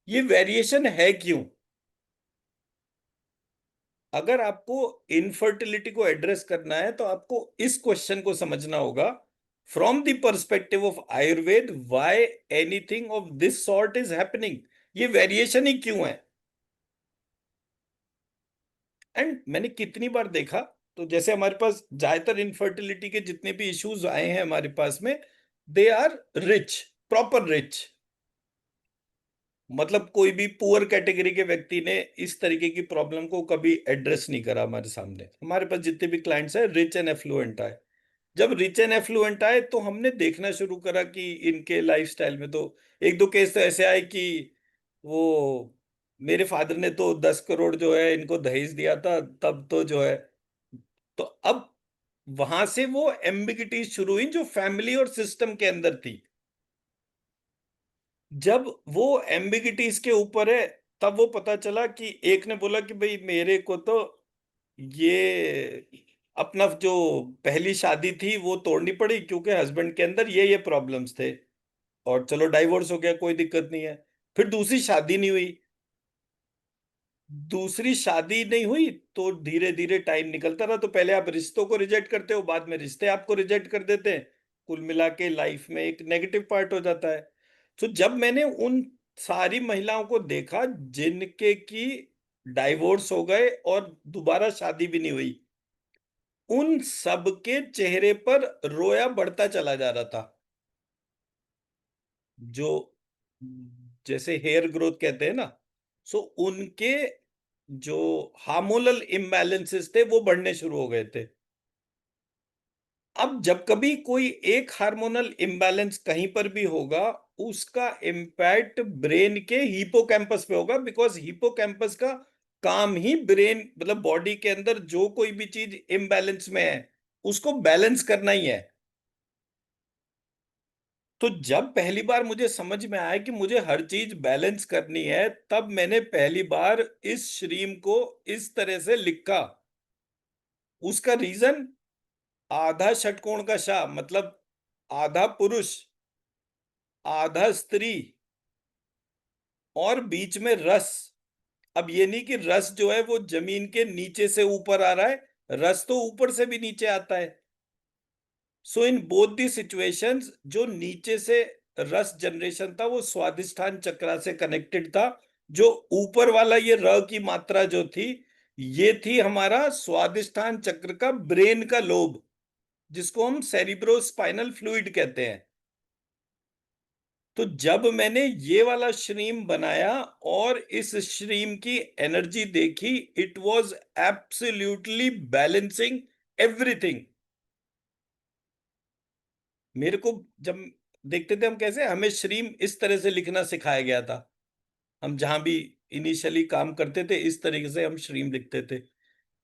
ये वेरिएशन है क्यों? अगर आपको इनफर्टिलिटी को एड्रेस करना है तो आपको इस क्वेश्चन को समझना होगा from the perspective of Ayurveda, why anything of this sort is happening. ये वेरिएशन ही क्यों है? एंड मैंने कितनी बार देखा, तो जैसे हमारे पास ज्यादातर इनफर्टिलिटी के जितने भी इश्यूज आए हैं हमारे पास में, they are rich, proper rich. मतलब कोई भी पुअर कैटेगरी के व्यक्ति ने इस तरीके की प्रॉब्लम को कभी एड्रेस नहीं करा हमारे सामने। हमारे पास जितने भी क्लाइंट्स हैं रिच एंड एफ्लुएंट आए। जब रिच एंड एफ्लुएंट आए तो हमने देखना शुरू करा कि इनके लाइफस्टाइल में तो एक दो केस तो ऐसे आए कि वो मेरे फादर ने तो 10 करोड़ जो है इनको दहेज दिया था तब तो जो है। तो अब वहां से वो एम्बिगिटी शुरू हुई जो फैमिली और सिस्टम के अंदर थी। जब वो एम्बिगिटीज के ऊपर है तब वो पता चला कि एक ने बोला कि भाई मेरे को तो ये अपना जो पहली शादी थी वो तोड़नी पड़ी क्योंकि हस्बैंड के अंदर ये प्रॉब्लम्स थे, और चलो डाइवोर्स हो गया, कोई दिक्कत नहीं है। फिर दूसरी शादी नहीं हुई, दूसरी शादी नहीं हुई तो धीरे धीरे टाइम निकलता रहा। तो पहले आप रिश्तों को रिजेक्ट करते हो, बाद में रिश्ते आपको रिजेक्ट कर देते हैं, कुल मिला के लाइफ में एक नेगेटिव पार्ट हो जाता है। तो जब मैंने उन सारी महिलाओं को देखा जिनके की डाइवोर्स हो गए और दोबारा शादी भी नहीं हुई, उन सब के चेहरे पर रोया बढ़ता चला जा रहा था। जो जैसे हेयर ग्रोथ कहते हैं ना, सो उनके जो हार्मोनल इम्बैलेंसेस थे वो बढ़ने शुरू हो गए थे। अब जब कभी कोई एक हार्मोनल इम्बैलेंस कहीं पर भी होगा, उसका इम्पैक्ट ब्रेन के हिपोकैम्पस पे होगा, बिकॉज हिपोकैम्पस का काम ही ब्रेन मतलब बॉडी के अंदर जो कोई भी चीज इम्बैलेंस में है उसको बैलेंस करना ही है। तो जब पहली बार मुझे समझ में आया कि मुझे हर चीज बैलेंस करनी है, तब मैंने पहली बार इस श्रीम को इस तरह से लिखा। उसका रीजन, आधा षटकोण का शाह मतलब आधा पुरुष आधा स्त्री और बीच में रस। अब ये नहीं कि रस जो है वो जमीन के नीचे से ऊपर आ रहा है, रस तो ऊपर से भी नीचे आता है। सो इन बोथ दी सिचुएशंस जो नीचे से रस जनरेशन था वो स्वादिष्ठान चक्र से कनेक्टेड था। जो ऊपर वाला ये र की मात्रा जो थी, ये थी हमारा स्वादिष्ठान चक्र का ब्रेन का लोब, जिसको हम सेरिब्रोस्पाइनल फ्लूइड कहते हैं। तो जब मैंने ये वाला श्रीम बनाया और इस श्रीम की एनर्जी देखी, it was absolutely balancing everything. मेरे को जब देखते थे हम कैसे, हमें श्रीम इस तरह से लिखना सिखाया गया था। हम जहां भी इनिशियली काम करते थे इस तरीके से हम श्रीम लिखते थे।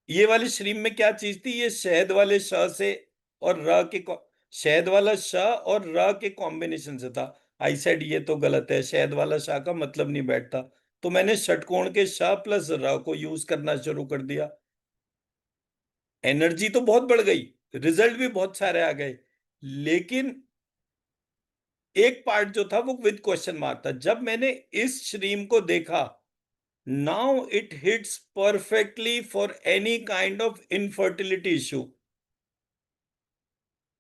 ये वाली श्रीम में क्या चीज थी, ये शहद वाले श से और र के शहद वाला श और र के कॉम्बिनेशन से था। आई सेड ये तो गलत है, शहद वाला शाह का मतलब नहीं बैठता। तो मैंने षटकोण के श प्लस र को यूज करना शुरू कर दिया। एनर्जी तो बहुत बढ़ गई, रिजल्ट भी बहुत सारे आ गए, लेकिन एक पार्ट जो था वो विद क्वेश्चन मार्क था। जब मैंने इस श्रीम को देखा, now it hits perfectly for any kind of infertility issue,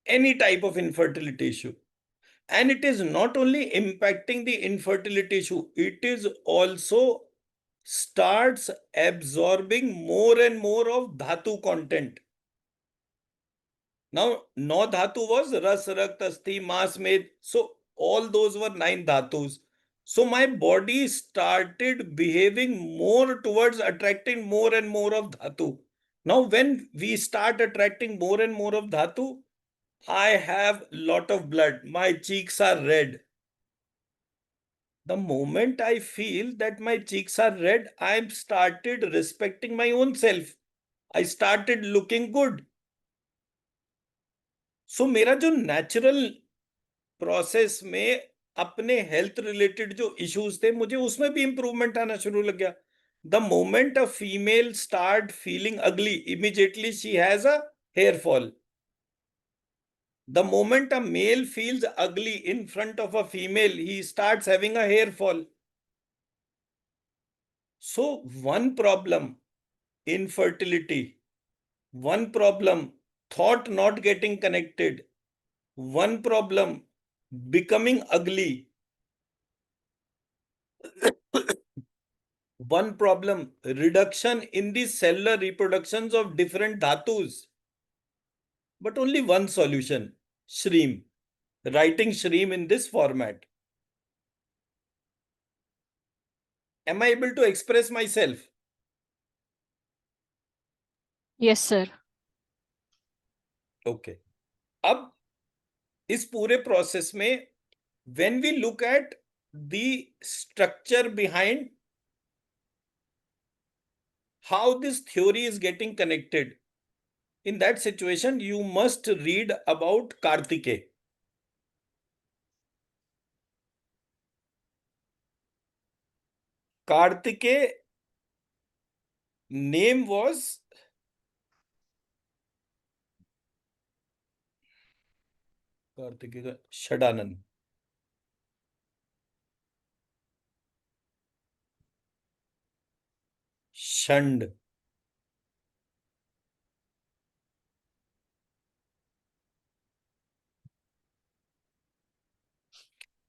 any type of infertility issue. And it is not only impacting the infertility issue, it is also starts absorbing more and more of dhatu content. Now, no dhatu was ras, rakt, asti, mas, med. So all those were 9 dhatus. So my body started behaving more towards attracting more and more of dhatu. Now, when we start attracting more and more of dhatu, I have lot of blood. My cheeks are red. The moment I feel that my cheeks are red, I started respecting my own self. I started looking good. So मेरा जो natural process में अपने health related जो issues थे, मुझे उसमें भी improvement आना शुरू लग गया. The moment a female start feeling ugly, immediately she has a hair fall. The moment a male feels ugly in front of a female, he starts having a hair fall. So one problem, infertility. One problem, thought not getting connected. One problem, becoming ugly. One problem, reduction in the cellular reproductions of different dhatus. But only one solution, Shreem. Writing Shreem in this format. Am I able to express myself? Yes, sir. Okay. अब इस पूरे process में when we look at the structure behind how this theory is getting connected, in that situation you must read about Kartikeya. Kartikeya name was Kartikeya Shadanan. Shand.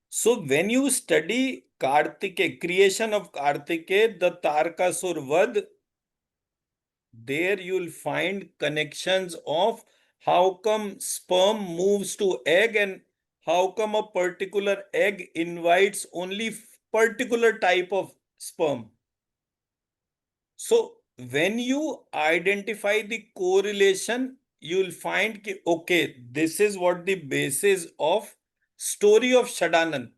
So when you study Kartikeya, creation of Kartikeya, the Tarakasur Vad, there you'll find connections of how come sperm moves to egg and how come a particular egg invites only particular type of sperm. So when you identify the correlation, you'll find कि, okay, this is what the basis of story of Shadanan.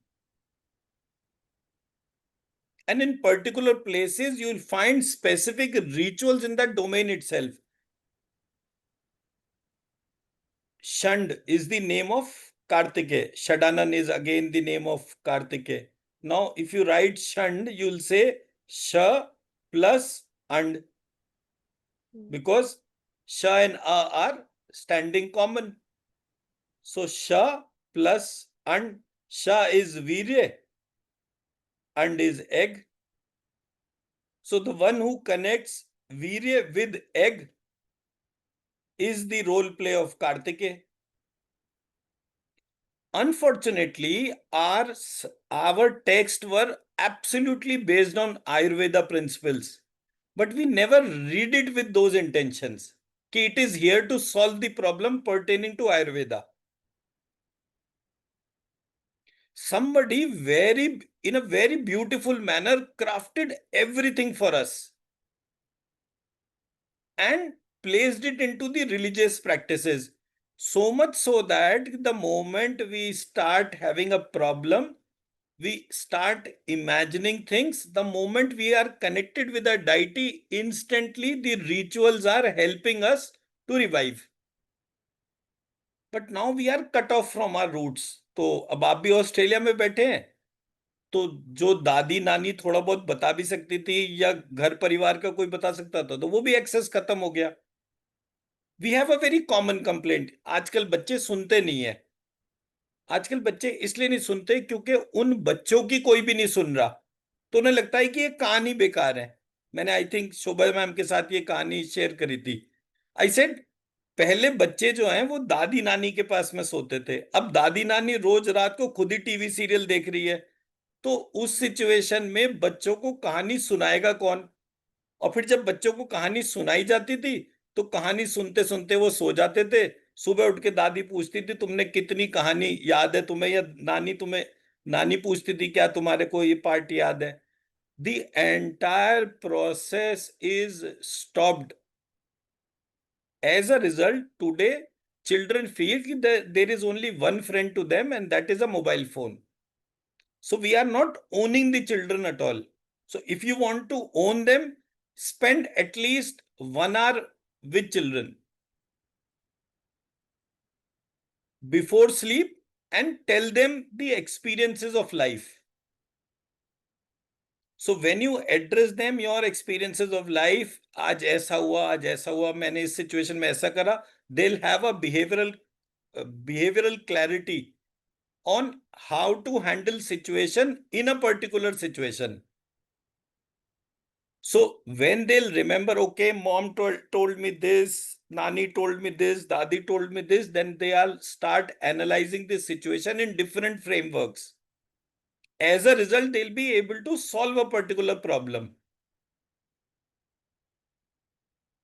And in particular places, you'll find specific rituals in that domain itself. Shand is the name of Kartikeya. Shadanan is again the name of Kartikeya. Now, if you write Shand, you'll say Sh plus and, because Sh and A are standing common. So Sh plus and, Sh is Virya and is egg. So the one who connects Virya with egg is the role play of Kartikeya. Unfortunately, our texts were absolutely based on Ayurveda principles, but we never read it with those intentions. Ki it is here to solve the problem pertaining to Ayurveda. Somebody in a very beautiful manner crafted everything for us and placed it into the religious practices. So much so that the moment we start having a problem, we start imagining things. The moment we are connected with a deity, instantly the rituals are helping us to revive. But now we are cut off from our roots. तो अब आप भी Australia में बैठे हैं, तो जो दादी नानी थोड़ा बहुत बता भी सकती थी या घर परिवार का कोई बता सकता था, तो वो भी एक्सेस खत्म हो गया। We have a very common complaint, आजकल बच्चे सुनते नहीं है। आजकल बच्चे इसलिए नहीं सुनते क्योंकि उन बच्चों की कोई भी नहीं सुन रहा, तो उन्हें लगता है कि ये कहानी बेकार है। मैंने आई थिंक शोभा मैम के साथ ये कहानी शेयर करी थी। आई सेड पहले बच्चे जो हैं वो दादी नानी के पास में सोते थे, अब दादी नानी रोज रात को खुद ही टीवी सीरियल देख रही है, तो उस सिचुएशन में बच्चों को कहानी सुनाएगा कौन? और फिर जब बच्चों को कहानी सुनाई जाती थी तो कहानी सुनते सुनते वो सो जाते थे। सुबह उठ के दादी पूछती थी तुमने कितनी कहानी याद है तुम्हें, या नानी पूछती थी क्या तुम्हारे को ये पार्ट याद है। The entire process is stopped. As a result today children feel that there is only one friend to them and that is a mobile phone. So we are not owning the children at all. So if you want to own them, spend at least 1 hour with children before sleep and tell them the experiences of life. So when you address them your experiences of life, आज ऐसा हुआ, मैंने इस situation में ऐसा करा, they'll have a behavioral clarity on how to handle situation in a particular situation. So when they'll remember, okay, mom told me this, nani told me this, dadi told me this, then they'll start analyzing the situation in different frameworks. As a result, they'll be able to solve a particular problem.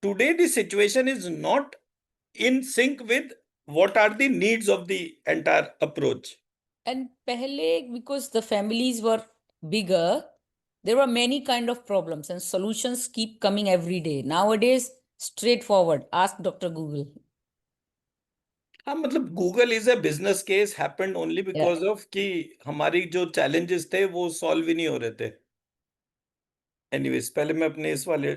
Today, the situation is not in sync with what are the needs of the entire approach. And pehle, because the families were bigger, there were many kind of problems and solutions keep coming every day. Nowadays, straightforward. Ask Dr. Google. हाँ, मतलब Google is a business case happened only because of कि हमारी जो challenges थे वो solve ही नहीं हो रहे थे। एनीवेज, पहले मैं अपने इस वाले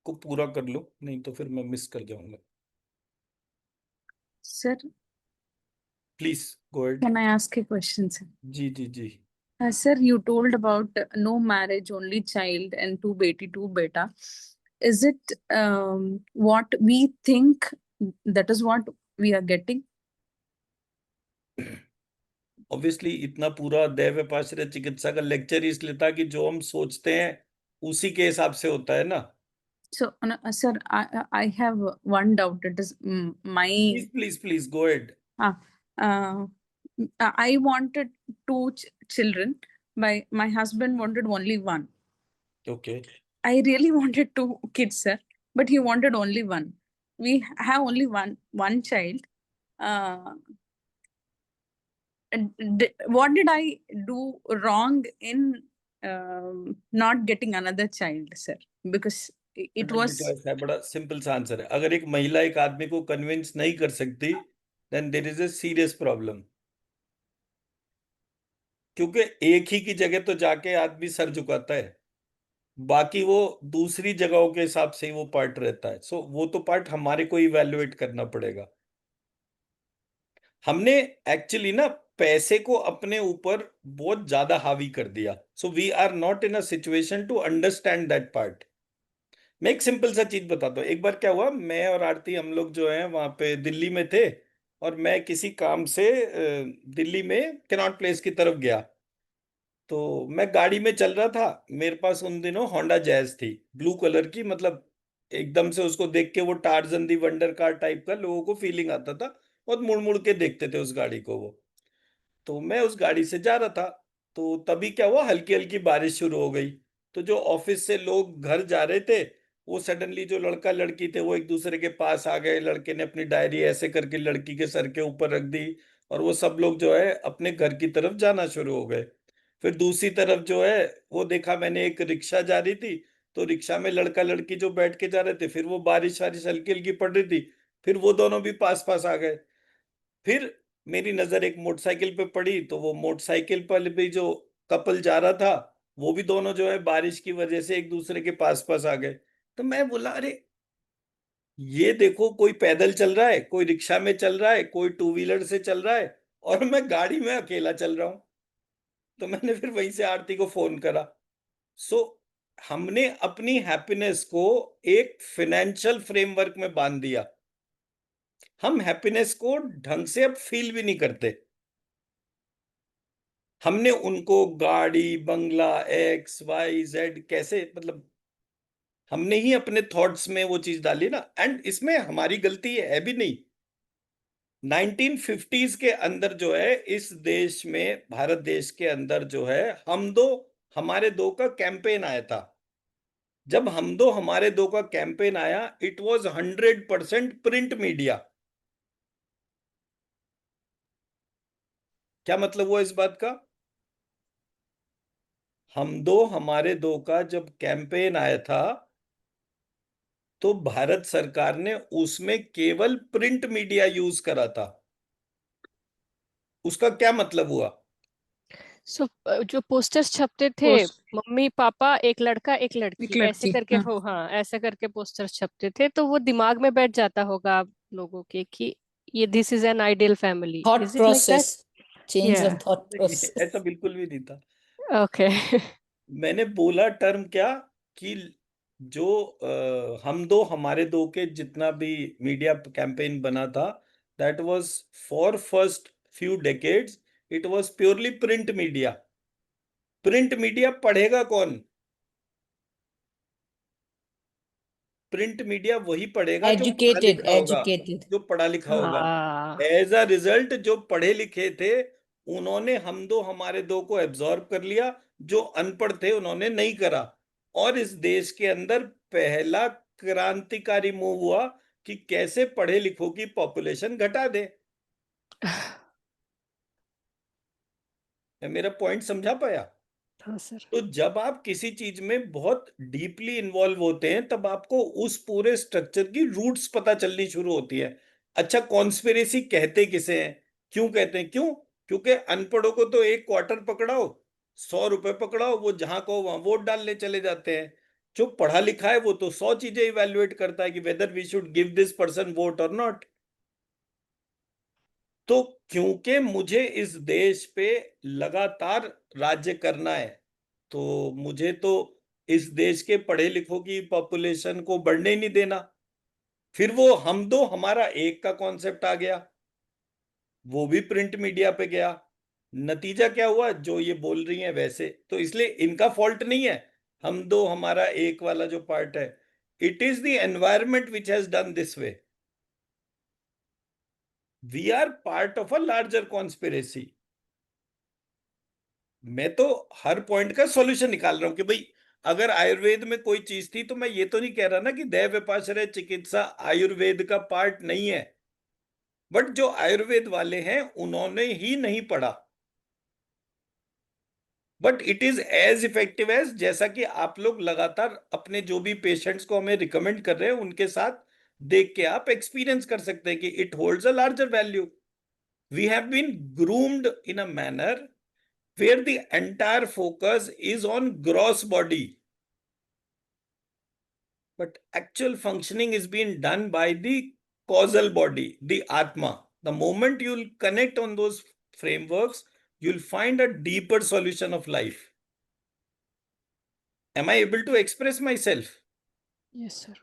को पूरा कर लूं, नहीं तो फिर मैं मिस कर जाऊंगा। Sir, please go ahead. can I ask a question, sir? जी जी जी। Sir, you told about no marriage, only child, and two beti, two beta. Is it what we think that is what we are getting? Obviously इतना पूरा दैव पाश्चर्य चिकित्सा का lecture इसलिए था कि जो हम सोचते हैं उसी के हिसाब से होता है ना। So, sir, I have one doubt. It is my. Please go ahead. I wanted two children. My husband wanted only one. Okay. I really wanted two kids, sir, but he wanted only one. We have only one child. What did I do wrong in not getting another child, sir? Because it was. ऐसा है, बड़ा simple सा answer है। अगर एक महिला एक आदमी को कन्विंस नहीं कर सकती then there is a serious problem. क्योंकि एक ही की जगह तो जाके आदमी सर झुकाता है, बाकी वो दूसरी जगहों के हिसाब से ही वो पार्ट रहता है। सो वो तो पार्ट हमारे को इवैल्यूएट करना पड़ेगा। हमने एक्चुअली ना पैसे को अपने ऊपर बहुत ज्यादा हावी कर दिया। So we are not in a situation to understand that part. मैं एक सिंपल सा चीज बताता हूँ। एक बार क्या हुआ, मैं और आरती हम लोग जो है वहां पे दिल्ली में थे, और मैं किसी काम से दिल्ली में कैनॉट प्लेस की तरफ गया। तो मैं गाड़ी में चल रहा था, मेरे पास उन दिनों होंडा जैज थी, ब्लू कलर की, मतलब एकदम से उसको देख के वो टार्जन दी वंडर कार टाइप का लोगों को फीलिंग आता था, बहुत मुड़ मुड़ के देखते थे उस गाड़ी को वो। तो मैं उस गाड़ी से जा रहा था, तो तभी क्या हुआ, हल्की हल्की बारिश शुरू हो गई। तो जो ऑफिस से लोग घर जा रहे थे, वो सडनली जो लड़का लड़की थे वो एक दूसरे के पास आ गए। लड़के ने अपनी डायरी ऐसे करके लड़की के सर के ऊपर रख दी, और वो सब लोग जो है अपने घर की तरफ जाना शुरू हो गए। फिर दूसरी तरफ जो है वो देखा मैंने, एक रिक्शा जा रही थी, तो रिक्शा में लड़का लड़की जो बैठ के जा रहे थे, फिर वो बारिश वारिश हल्की हल्की पड़ रही थी, फिर वो दोनों भी पास पास आ गए। फिर मेरी नजर एक मोटरसाइकिल पे पड़ी, तो वो मोटरसाइकिल पर भी जो कपल जा रहा था, वो भी दोनों जो है बारिश की वजह से एक दूसरे के पास पास आ गए। तो मैं बोला, अरे ये देखो, कोई पैदल चल रहा है, कोई रिक्शा में चल रहा है, कोई टू व्हीलर से चल रहा है, और मैं गाड़ी में अकेला चल रहा हूं। तो मैंने फिर वहीं से आरती को फोन करा। सो हमने अपनी हैप्पीनेस को एक फाइनेंशियल फ्रेमवर्क में बांध दिया। हम हैप्पीनेस को ढंग से अब फील भी नहीं करते। हमने उनको गाड़ी, बंगला, एक्स वाई जेड कैसे, मतलब हमने ही अपने थॉट्स में वो चीज डाली ना। एंड इसमें हमारी गलती है भी नहीं। 1950s के अंदर जो है इस देश में, भारत देश के अंदर जो है, हम दो हमारे दो का कैंपेन आया था। जब हम दो हमारे दो का कैंपेन आया, इट वाज 100% प्रिंट मीडिया। क्या मतलब हुआ इस बात का? हम दो हमारे दो का जब कैंपेन आया था तो भारत सरकार ने उसमें केवल प्रिंट मीडिया यूज करा था। उसका क्या मतलब हुआ? सो जो पोस्टर्स छपते थे, पोस्ट मम्मी पापा एक लड़का एक एक लड़की ऐसे लड़की, करके हाँ। वो, हाँ ऐसे करके पोस्टर्स छपते थे, तो वो दिमाग में बैठ जाता होगा आप लोगों के कि ये this is an ideal family. Thought is it like that? Process, change या ऑफ थॉट नहीं, प्रोसेस। ऐसा बिल्कुल भी नहीं था। ओके। मैंने बोला टर्म क्या कि जो हम दो हमारे दो के जितना भी मीडिया कैंपेन बना था, that was for first few decades it was purely print media. Print media पढ़ेगा कौन? प्रिंट मीडिया वही पढ़ेगा जो पढ़ा एजुकेटेड, लिखा होगा। एजुकेटेड। जो पढ़ा लिखा होगा। हाँ। एज अ रिजल्ट जो पढ़े लिखे थे उन्होंने हम दो हमारे दो को एब्जॉर्ब कर लिया, जो अनपढ़ थे उन्होंने नहीं करा। और इस देश के अंदर पहला क्रांतिकारी मूव हुआ कि कैसे पढ़े लिखों की पॉपुलेशन घटा दे। मैं मेरा पॉइंट समझा पाया? हाँ सर। तो जब आप किसी चीज में बहुत डीपली इन्वॉल्व होते हैं तब आपको उस पूरे स्ट्रक्चर की रूट्स पता चलनी शुरू होती है। अच्छा, कॉन्स्पिरेसी कहते किसे हैं? क्यों कहते हैं? क्यों? क्योंकि अनपढ़ों को तो एक क्वार्टर पकड़ाओ, 100 रुपए पकड़ाओ, वो जहां को वहां वोट डालने चले जाते हैं। जो पढ़ा लिखा है वो तो 100 चीजें इवेल्युएट करता है कि whether we should give this person vote और नॉट। तो क्योंकि मुझे इस देश पे लगातार राज्य करना है, तो मुझे तो इस देश के पढ़े लिखों की पॉपुलेशन को बढ़ने ही नहीं देना। फिर वो हम दो हमारा एक का कॉन्सेप्ट आ गया, वो भी प्रिंट मीडिया पे गया। नतीजा क्या हुआ? जो ये बोल रही हैं वैसे, तो इसलिए इनका फॉल्ट नहीं है हम दो हमारा एक वाला जो पार्ट है। It is the environment which has done this way. We are part of a larger conspiracy. मैं तो हर पॉइंट का सॉल्यूशन निकाल रहा हूं कि भाई अगर आयुर्वेद में कोई चीज थी, तो मैं ये तो नहीं कह रहा ना कि दैव विपाश्रय चिकित्सा आयुर्वेद का पार्ट नहीं है। बट जो आयुर्वेद वाले हैं उन्होंने ही नहीं पढ़ा। But it is as effective as, जैसा कि आप लोग लगातार अपने जो भी पेशेंट्स को हमें रिकमेंड कर रहे हैं उनके साथ देख के आप एक्सपीरियंस कर सकते हैं कि it holds a larger value. We have been groomed in a manner where the entire focus is on gross body, but actual functioning is being done by the causal body, the atma. The moment you'll connect on those frameworks, you'll find a deeper solution of life. Am I able to express myself? Yes sir.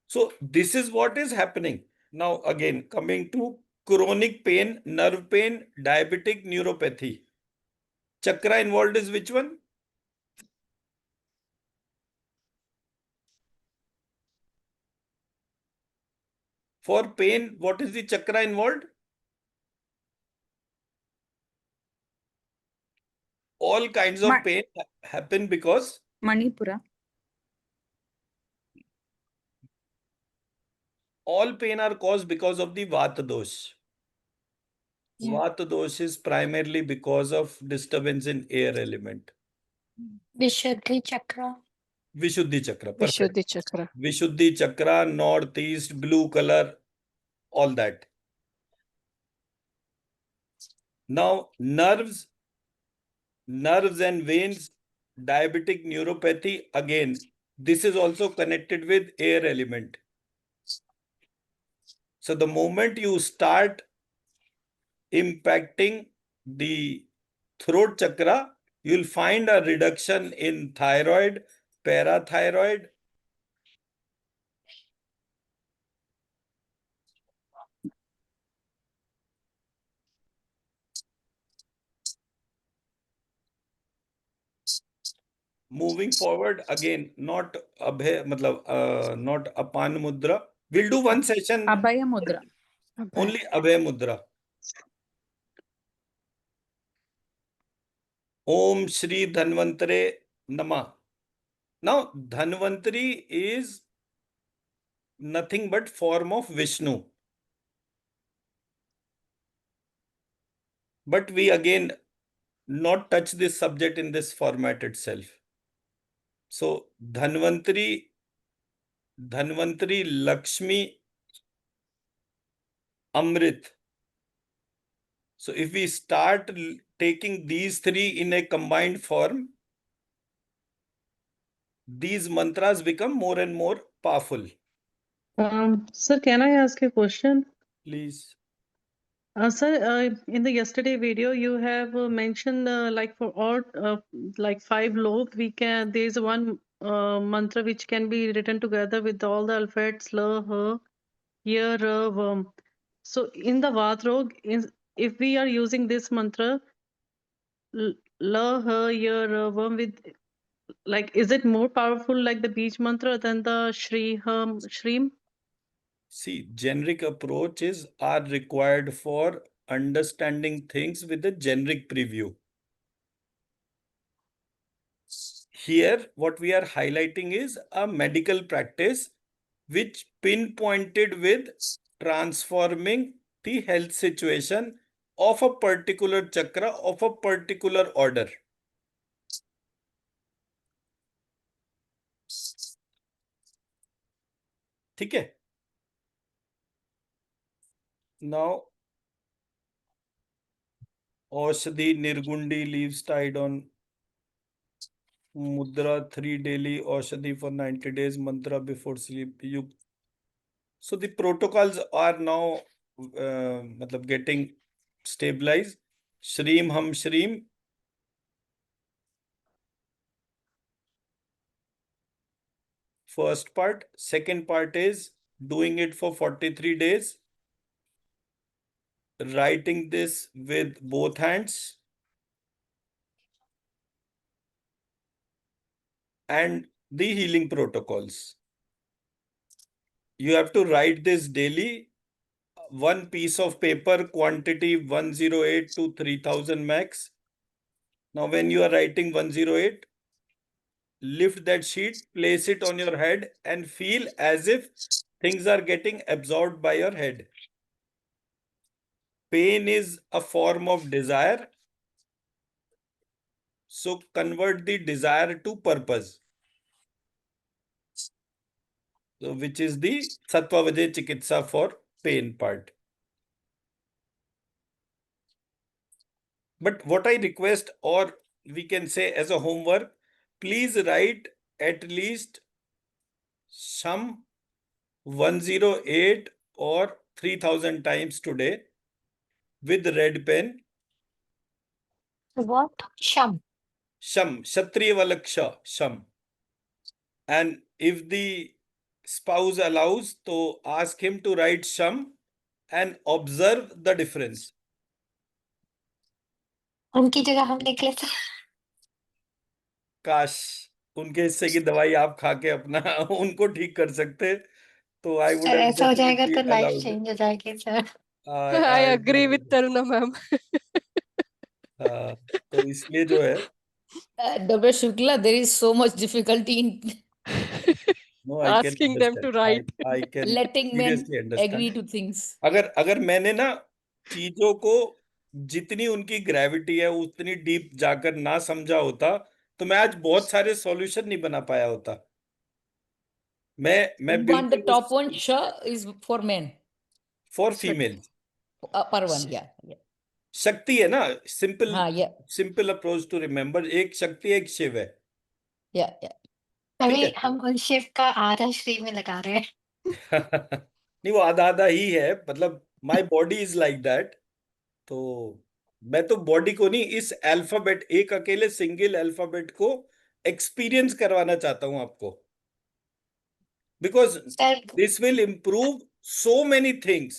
So this is what is happening now. Again, coming to chronic pain, nerve pain, diabetic neuropathy, chakra involved is which one? For pain, what is the chakra involved? All kinds of Ma- pain happen because Manipura. all pain are caused because of the vata dosh. Yeah. Vata dosh is primarily because of disturbance in air element. विशुद्धि चक्र। Vishuddhi chakra, perfect. विशुद्धि चक्र। Vishuddhi chakra, northeast, blue color, all that. Now, nerves and veins, diabetic neuropathy, again, this is also connected with air element. So the moment you start impacting the throat chakra, you'll find a reduction in thyroid, parathyroid, moving forward again, not abhay, not apan mudra. We'll do one session Abhaya Mudra. only abhay mudra. Om Shri Dhanvantare Namah. Now, Dhanvantari is nothing but form of Vishnu. But we again not touch this subject in this format itself. So, Dhanvantari Lakshmi Amrit. So if we start taking these three in a combined form, these mantras become more and more powerful. Sir, can I ask a question? Please. Sir, in the yesterday video, you have mentioned like for all like 5 lobes, there's one mantra which can be written together with all the alphabets la, ha, ya, ra, vam. So in the Vatrog, if we are using this mantra, la, ha, ya, ra, vam, with like, is it more powerful like the beach mantra than the Shri, Shreem? See, generic approaches are required for understanding things with a generic preview. Here, what we are highlighting is a medical practice which pinpointed with transforming the health situation of a particular chakra, of a particular order. ठीक है? Now, Aushadhi Nirgundi leaves tied on Mudra 3 daily, Aushadhi for 90 days, mantra before sleep. So the protocols are now getting stabilized. Shreem Hum Shreem. First part. Second part is doing it for 43 days. Writing this with both hands. And the healing protocols. You have to write this daily. One piece of paper, quantity 108 to 3000 max. Now, when you are writing 108, lift that sheet, place it on your head and feel as if things are getting absorbed by your head. Pain is a form of desire. So convert the desire to purpose. So which is the Sattva-Vajay Chikitsa for pain part. But what I request, or we can say as a homework, please write at least some 108 or 3000 times today with red pen. What? Sham. Sham, Kshatriya Valaksha, Sham. And if the spouse allows, to ask him to write Sham and observe the difference. उनकी जगह हम लिख लेते काश उनके हिस्से की दवाई आप खा के अपना उनको ठीक कर सकते, तो I would सर have ऐसा हो जाएगा definitely तो लाइफ allowed. चेंज हो जाएगी sir I agree with Taruna ma'am. तो इसलिए जो है, Dr. Shukla, there is so much difficulty in no, I can Asking them to understand. write. I can letting men seriously agree understand. to things. अगर मैंने ना चीजों को जितनी उनकी ग्रेविटी है उतनी डीप जाकर ना समझा होता, तो मैं आज बहुत सारे सॉल्यूशन नहीं बना पाया होता. मैं One, the बिल्कुल top one, Sha, is for men. For female. Per one, yeah. शक्ति है ना, सिंपल हाँ, yeah. Simple approach to remember. एक शक्ति एक शिव है. Yeah. अभी है? हम उन शिव का आधा श्री में लगा रहे हैं नहीं, वो आधा आधा ही है, मतलब my body is like that. तो मैं तो बॉडी को नहीं, इस अल्फाबेट, एक अकेले सिंगल अल्फाबेट को एक्सपीरियंस करवाना चाहता हूं आपको, because sir this will improve so many things.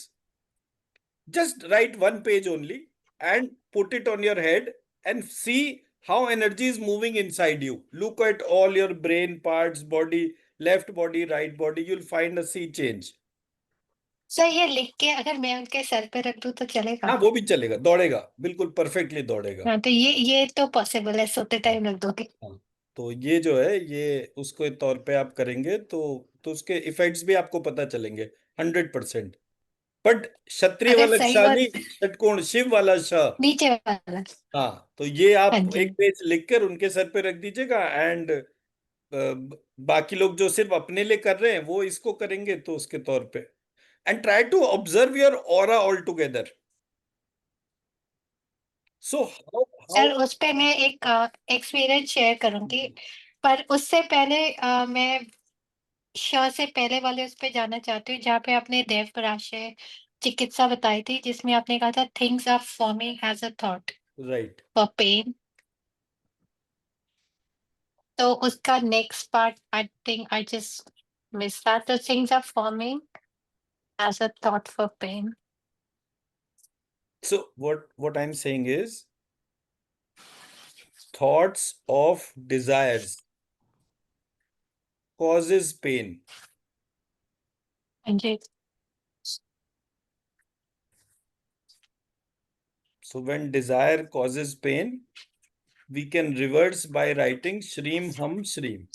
Just write one page only and put it on your head and see how energy is moving inside you. Look at all your brain parts, body, left body, right body. You'll find a sea change. Sir ये लिख के अगर मैं उनके sir पे रख दूं तो चलेगा? हाँ, वो भी चलेगा, दौड़ेगा, बिल्कुल परफेक्टली दौड़ेगा। हाँ, तो ये तो पॉसिबल है, सोते टाइम रख दोगे? हाँ, तो ये जो है, ये उसके तौर पे आप करेंगे तो उसके इफेक्ट्स भी आपको पता चलेंगे 100%। बट क्षत्रिय अगर वाला सही श बात, नहीं, षटकोण शिव वाला श। नीचे वाला। हाँ, तो ये हाँ आप जी। एक पेज लिखकर उनके सर पे रख दीजिएगा, एंड बाकी लोग जो सिर्फ अपने लिए कर रहे हैं वो इसको करेंगे तो उसके तौर पे। And try to observe your aura all together. So how sir उस पे मैं एक एक्सपीरियंस शेयर करूंगी, पर उससे पहले मैं श से पहले वाले उस पे जाना चाहती हूँ जहाँ पे आपने देवपराशय चिकित्सा बताई थी, जिसमें आपने कहा था things are forming as a thought right. For pain. तो उसका next part I think I just miss that, तो things are forming as a thought for pain. So what I'm saying is, thoughts of desires causes pain. हाँ जी। So when desire causes pain, we can reverse by writing Shreem Hum Shreem.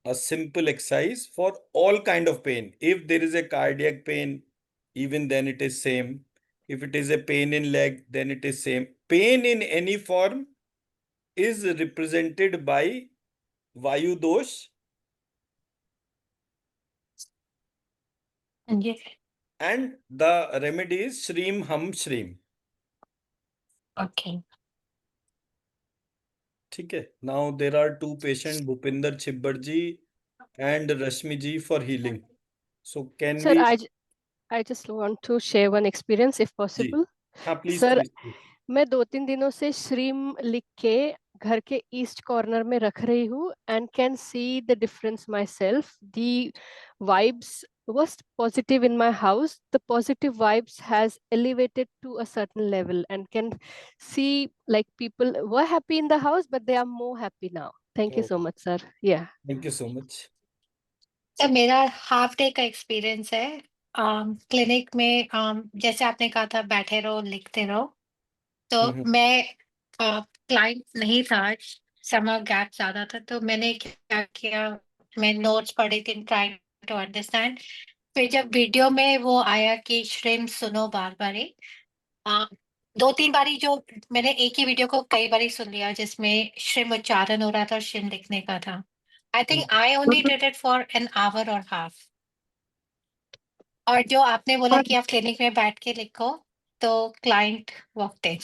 A simple exercise for all kind of pain. If there is a cardiac pain, even then it is same. If it is a pain in leg, then it is same. Pain in any form is represented by Vayu dosh, हाँ जी। and the remedy is Shreem Hum Shreem. Okay. ठीक है. Now there are two patients, Bhupinder Chibbar ji and Rashmi ji, for healing. So can Sir, we? I just want to share one experience if जी. possible. हाँ, please Sir, please. मैं 2-3 दिनों से श्रीम लिख के घर के ईस्ट कॉर्नर में रख रही हूँ and can see the difference myself. The vibes was positive in my house. The positive vibes has elevated to a certain level and can see like people were happy in the house, but they are more happy now. Thank you so much, sir. Yeah. Thank you so much. तो मेरा half day का experience है clinic में। जैसे आपने कहा था बैठे रहो लिखते रहो, तो मैं क्लाइंट नहीं था, समय गैप ज्यादा था, तो मैंने क्या किया, मैं नोट्स पढ़ी थी ट्राइंग टू अंडरस्टैंड। फिर जब वीडियो में वो आया कि श्रिम सुनो बार बार ही, 2-3 बारी जो मैंने एक ही वीडियो को कई बारी सुन लिया जिसमें श्रिम उच्चारण हो रहा था और श्रिम लिखने का था। आई think I only did it for an hour और हाफ। और जो आपने बोला कि आप क्लिनिक में बैठ के लिखो, तो क्लाइंट वॉकड इन,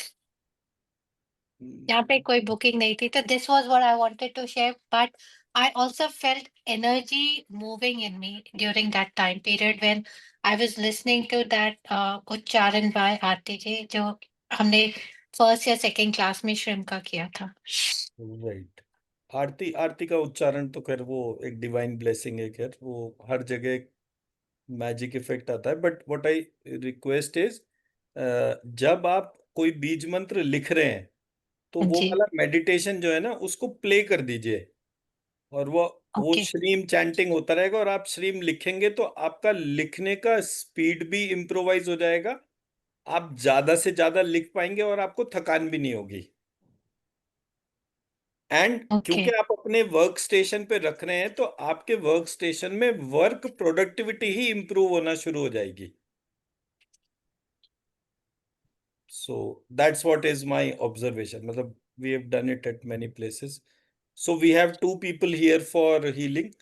यहाँ पे कोई बुकिंग नहीं थी, तो this was what I wanted to share. But I also felt energy moving in me during that time period when I was listening to that उच्चारण बाय आरती जी, जो हमने फर्स्ट या सेकंड क्लास में श्रिम का किया था। राइट। आरती का उच्चारण तो खैर वो एक डिवाइन ब्लेसिंग है, खैर वो हर जगह मैजिक इफेक्ट आता है। But what I request is, जब आप कोई बीज मंत्र लिख रहे हैं तो वो जी। वाला मेडिटेशन जो है ना, उसको प्ले कर दीजिए, और वो ओके। श्रीम चैंटिंग होता रहेगा, और आप श्रीम लिखेंगे तो आपका लिखने का स्पीड भी इम्प्रोवाइज हो जाएगा, आप ज्यादा से ज्यादा लिख पाएंगे और आपको थकान भी नहीं होगी। And okay. क्योंकि आप अपने वर्क स्टेशन पे रख रहे हैं, तो आपके वर्क स्टेशन में वर्क प्रोडक्टिविटी ही इंप्रूव होना शुरू हो जाएगी। So that's what is my observation. मतलब we have done it at many places. So we have 2 people here for healing.